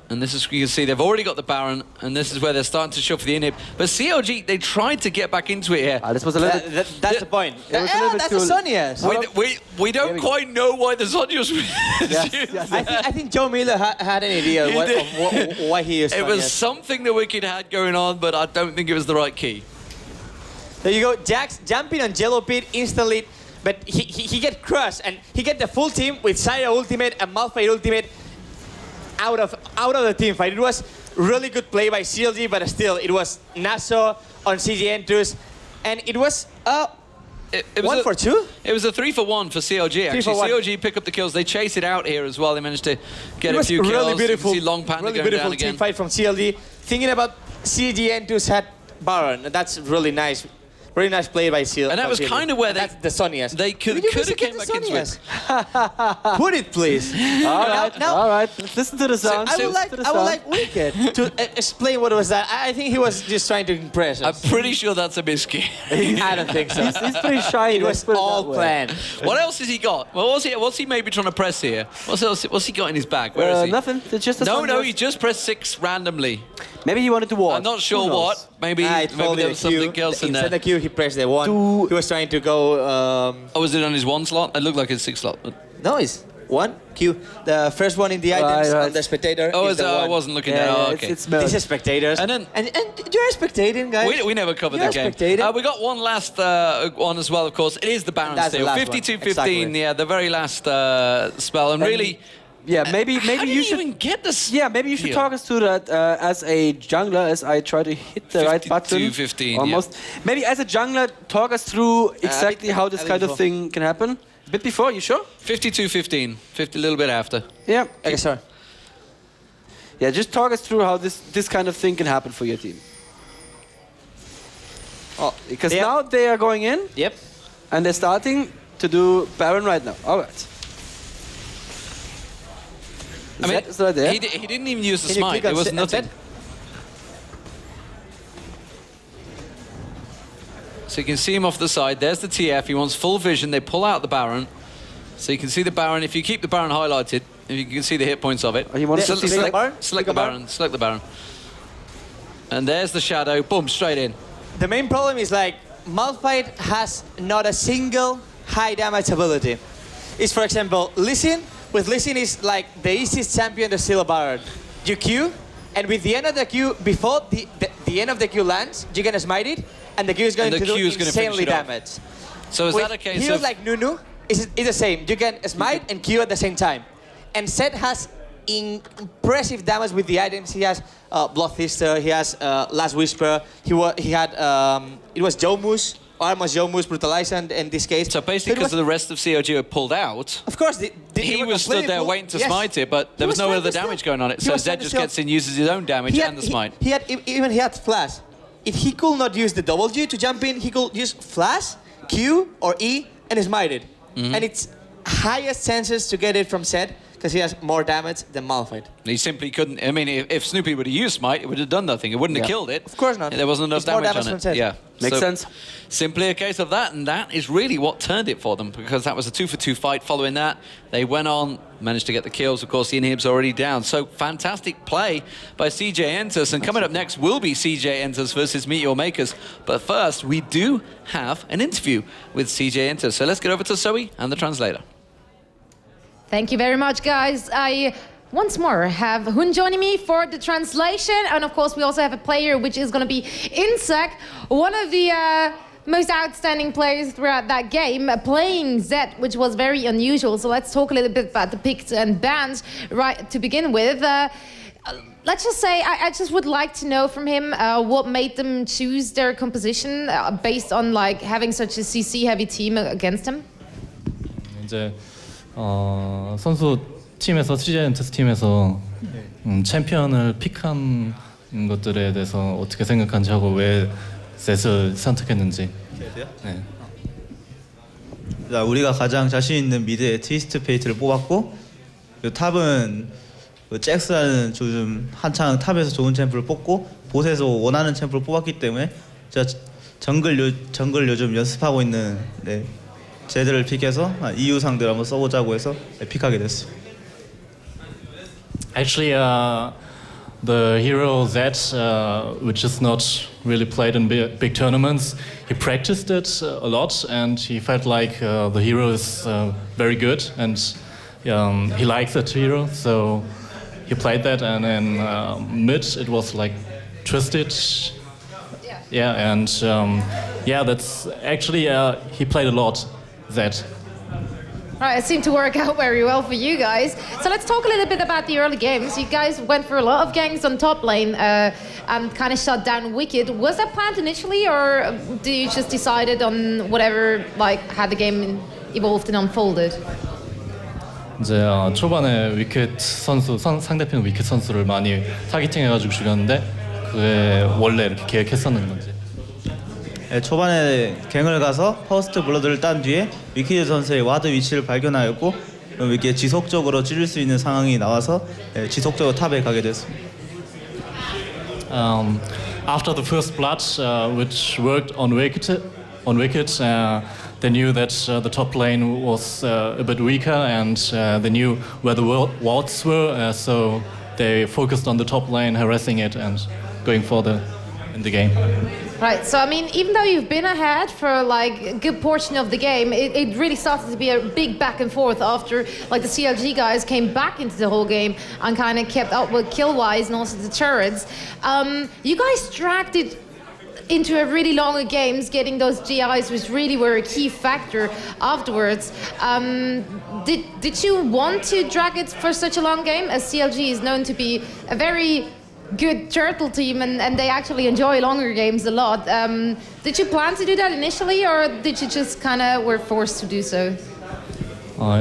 And this is, you can see they've already got the Baron, and this is where they're starting to show for the inhib. But CLG, they tried to get back into it here. This was a little bit... That's the point. That's the Sonya's. We don't quite know why the Sonya's... Yes. I think Joe Miller had an idea of why he used It Sonya's. was something the Wicked had going on, but I don't think it was the right key. There you go. Jax jumping on Jello Pit instantly, but he get crushed, and he get the full team with Syra ultimate and Malphite ultimate out of the team fight. It was really good play by CLG, but still, it was Naso on CG Entus, and it was It was 1 for 2? It was a 3 for 1 for CLG, actually. CLG pick up the kills. They chase it out here as well. They managed to get a few kills. Really beautiful, you can see Long Panda really going beautiful down team again. fight from CLG. Thinking about CG Entus had Baron. That's really nice. Really nice play by CLG. And that was kind of where that's the Sonya's. They could have came back into it. Put it, please. All right. Let's listen to the song. I would like Wicked to explain what was that. I think he was just trying to impress us. I'm pretty sure that's a biscuit. I don't think so. He's pretty shy. It was all planned. What else has he got? Well, what's he maybe trying to press here? What's he got in his bag? Where is he? Nothing. It's just no, he just pressed 6 randomly. Maybe he wanted to walk. I'm not sure what. Maybe there was something else in there. Instead of the Q, he pressed the 1. He was trying to go... Oh, was it on his 1 slot? It looked like his 6 slot. No, it's 1. Q. The first one in the items on the spectator is the 1. I wasn't looking there. Oh, okay. This is spectators. And you're spectating, guys. We never covered that game. We got one last one as well, of course. It is the Baron steal. 52-15, exactly. Yeah, the very last spell. And really... Yeah, maybe you should even get this. Yeah, maybe you should talk us through that as a jungler, as I try to hit the right button. 52-15, almost. Yeah. Maybe as a jungler, talk us through exactly how this kind of thing can happen. A bit before, you sure? 52-15, 50 a little bit after. Yeah. Okay, sorry. Yeah, just talk us through how this kind of thing can happen for your team. Oh, because now they are going in. Yep. And they're starting to do Baron right now. All right. I mean, he didn't even use the smite. It was nothing. So you can see him off the side. There's the TF. He wants full vision. They pull out the Baron. So you can see the Baron. If you keep the Baron highlighted, if you can see the hit points of it. You want to select the Baron. Select the Baron. And there's the Shadow. Boom, straight in. The main problem is like Malphite has not a single high damage ability. It's, for example, Listen. With Listen is like the easiest champion to steal a Baron. You Q, and with the end of the Q, before the end of the Q lands, you're gonna smite it, and the Q is going to do insanely damage. So is that a case heroes like Nunu, it's the same. You can smite and Q at the same time. And Seth has impressive damage with the items. He has Bloodthirster, he has Last Whisper, he had, it was Jomus, almost Jomus brutalized in this case. So basically, because the rest of CLG had pulled out, of course, he was stood there waiting to smite it, but there was no other damage going on it. So Zed just gets in, uses his own damage and the smite. He had Flash. If he could not use the W to jump in, he could use Flash, Q, or E, and smite it. And it's highest chances to get it from Zed, because he has more damage than Malphite. He simply couldn't. I mean, if Snoopy would have used Smite, it would have done nothing. It wouldn't have killed it. Of course not. There wasn't enough It's more damage on damage it. from Yeah, Makes sense. Simply a case of that, and that is really what turned it for them, because that was a 2-for-2 fight. Following that, they went on, managed to get the kills. Of course, the inhib's already down. So fantastic play by CJ Entus, and coming up next will be CJ Entus versus Meet Your Makers. But first, we do have an interview with CJ Entus. So let's get over to Zoe and the translator. Thank you very much, guys. I once more have Hun joining me for the translation, and of course we also have a player which is going to be Insec, one of the most outstanding players throughout that game, playing Zed, which was very unusual. So let's talk a little bit about the picks and bans right to begin with. Let's just say, I just would like to know from him what made them choose their composition based on like having such a CC-heavy team against him. 이제 선수 팀에서 CJ 엔투스 팀에서 챔피언을 픽한 것들에 대해서 어떻게 생각하는지 하고 왜 셋을 선택했는지. 네. 우리가 가장 자신 있는 미드에 트위스트 페이트를 뽑았고, 그리고 탑은 잭스라는 요즘 한창 탑에서 좋은 챔프를 뽑고 봇에서 원하는 챔프를 뽑았기 때문에 제가 정글 요즘 연습하고 있는 제드를 픽해서 EU 상대를 한번 써보자고 해서 픽하게 됐어요. Actually, the hero Zed, which is not really played in big tournaments, he practiced it a lot, and he felt like the hero is very good, and he likes that hero, so he played that. And in mid, it was like twisted. Yeah, and that's actually he played a lot. Zed. Right, it seemed to work out very well for you guys. So let's talk a little bit about the early games. You guys went for a lot of ganks on top lane and kind of shut down Wicked. Was that planned initially, or did you just decided on whatever, like how the game evolved and unfolded? 이제 초반에 위켓 선수 상대편 위켓 선수를 많이 타겟팅해가지고 죽였는데 그게 원래 이렇게 계획했었는 건지. 초반에 갱을 가서 퍼스트 블러드를 딴 뒤에 위키드 선수의 와드 위치를 발견하였고 이렇게 지속적으로 찌를 수 있는 상황이 나와서 지속적으로 탑에 가게 됐습니다. After the first blood, which worked on Wicked, they knew that the top lane was a bit weaker, and they knew where the wards were, so they focused on the top lane, harassing it and going further in the game. Right, so I mean, even though you've been ahead for like a good portion of the game, it really started to be a big back and forth after like the CLG guys came back into the whole game and kind of kept up with kill-wise and also the turrets. You guys dragged it into a really longer games, getting those GIs, which really were a key factor afterwards. Did you want to drag it for such a long game, as CLG is known to be a very good turtle team, and they actually enjoy longer games a lot. Did you plan to do that initially, or did you just kind of were forced to do so?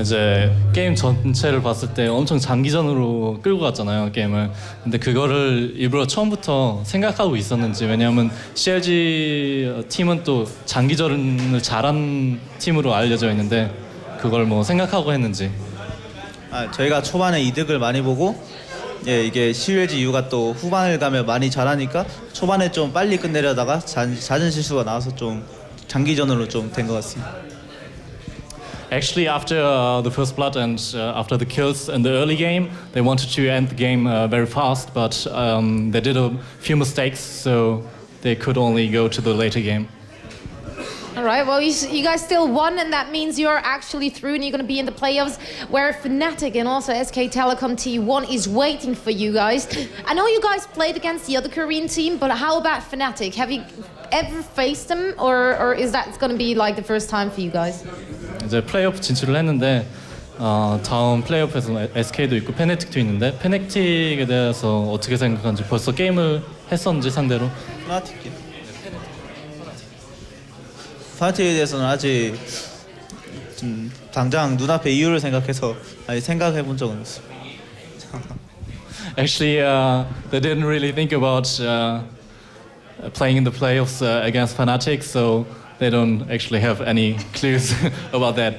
이제 게임 전체를 봤을 때 엄청 장기전으로 끌고 갔잖아요, 게임을. 근데 그거를 일부러 처음부터 생각하고 있었는지, 왜냐하면 CLG 팀은 또 장기전을 잘한 팀으로 알려져 있는데 그걸 뭐 생각하고 했는지. 저희가 초반에 이득을 많이 보고 이게 CLG.eu가 또 후반을 가면 많이 잘하니까 초반에 좀 빨리 끝내려다가 잦은 실수가 나와서 좀 장기전으로 좀 된 것 같습니다. Actually, after the first blood and after the kills in the early game, they wanted to end the game very fast, but they did a few mistakes, so they could only go to the later game. All right, well, you guys still won, and that means you're actually through and you're going to be in the playoffs, where Fnatic and also SK Telecom T1 is waiting for you guys. I know you guys played against the other Korean team, but how about Fnatic? Have you ever faced them, or is that going to be like the first time for you guys? 이제 플레이오프 진출을 했는데 다음 플레이오프에서는 SK도 있고 페네틱도 있는데 페네틱에 대해서 어떻게 생각하는지, 벌써 게임을 했었는지 상대로. 파티에 대해서는 아직 좀 당장 눈앞의 이유를 생각해서 아직 생각해 본 적은 없어요. Actually, they didn't really think about playing in the playoffs against Fnatic, so they don't actually have any clues about that.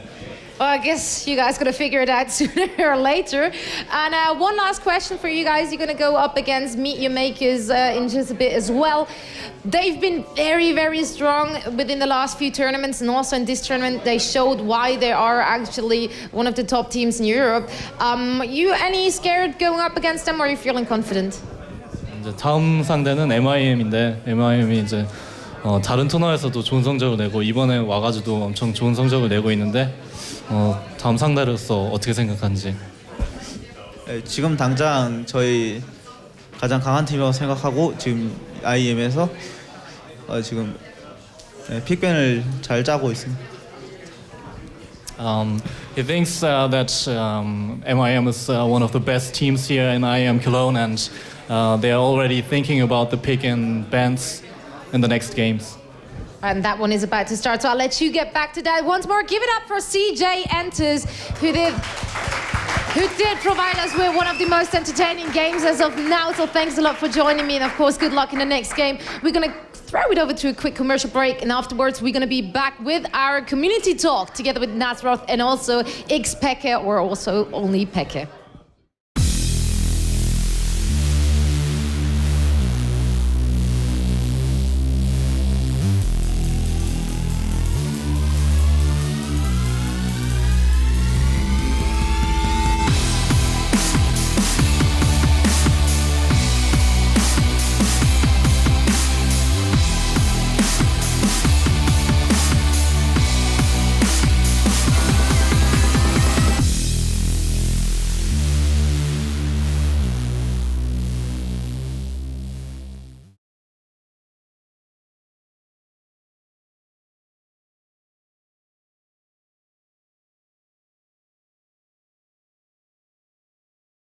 Well, I guess you guys gonna figure it out sooner or later. And one last question for you guys. You're gonna go up against Meet Your Makers in just a bit as well. They've been very, very strong within the last few tournaments, and also in this tournament they showed why they are actually one of the top teams in Europe. You any scared going up against them, or are you feeling confident? 이제 다음 상대는 MIM인데 MIM이 이제 다른 토너에서도 좋은 성적을 내고 이번에 와가지고 엄청 좋은 성적을 내고 있는데 다음 상대로서 어떻게 생각하는지. 네, 지금 당장 저희 가장 강한 팀이라고 생각하고 지금 IEM에서 지금 픽밴을 잘 짜고 있습니다. He thinks that MIM is one of the best teams here in IEM Cologne, and they are already thinking about the pick and bans in the next games. And that one is about to start, so I'll let you get back to that. Once more, give it up for Entus, who did provide us with one of the most entertaining games as of now. So thanks a lot for joining me, and of course, good luck in the next game. We're gonna throw it over to a quick commercial break, and afterwards we're gonna be back with our community talk together with Nasroth and also X Peke, or also only Peke.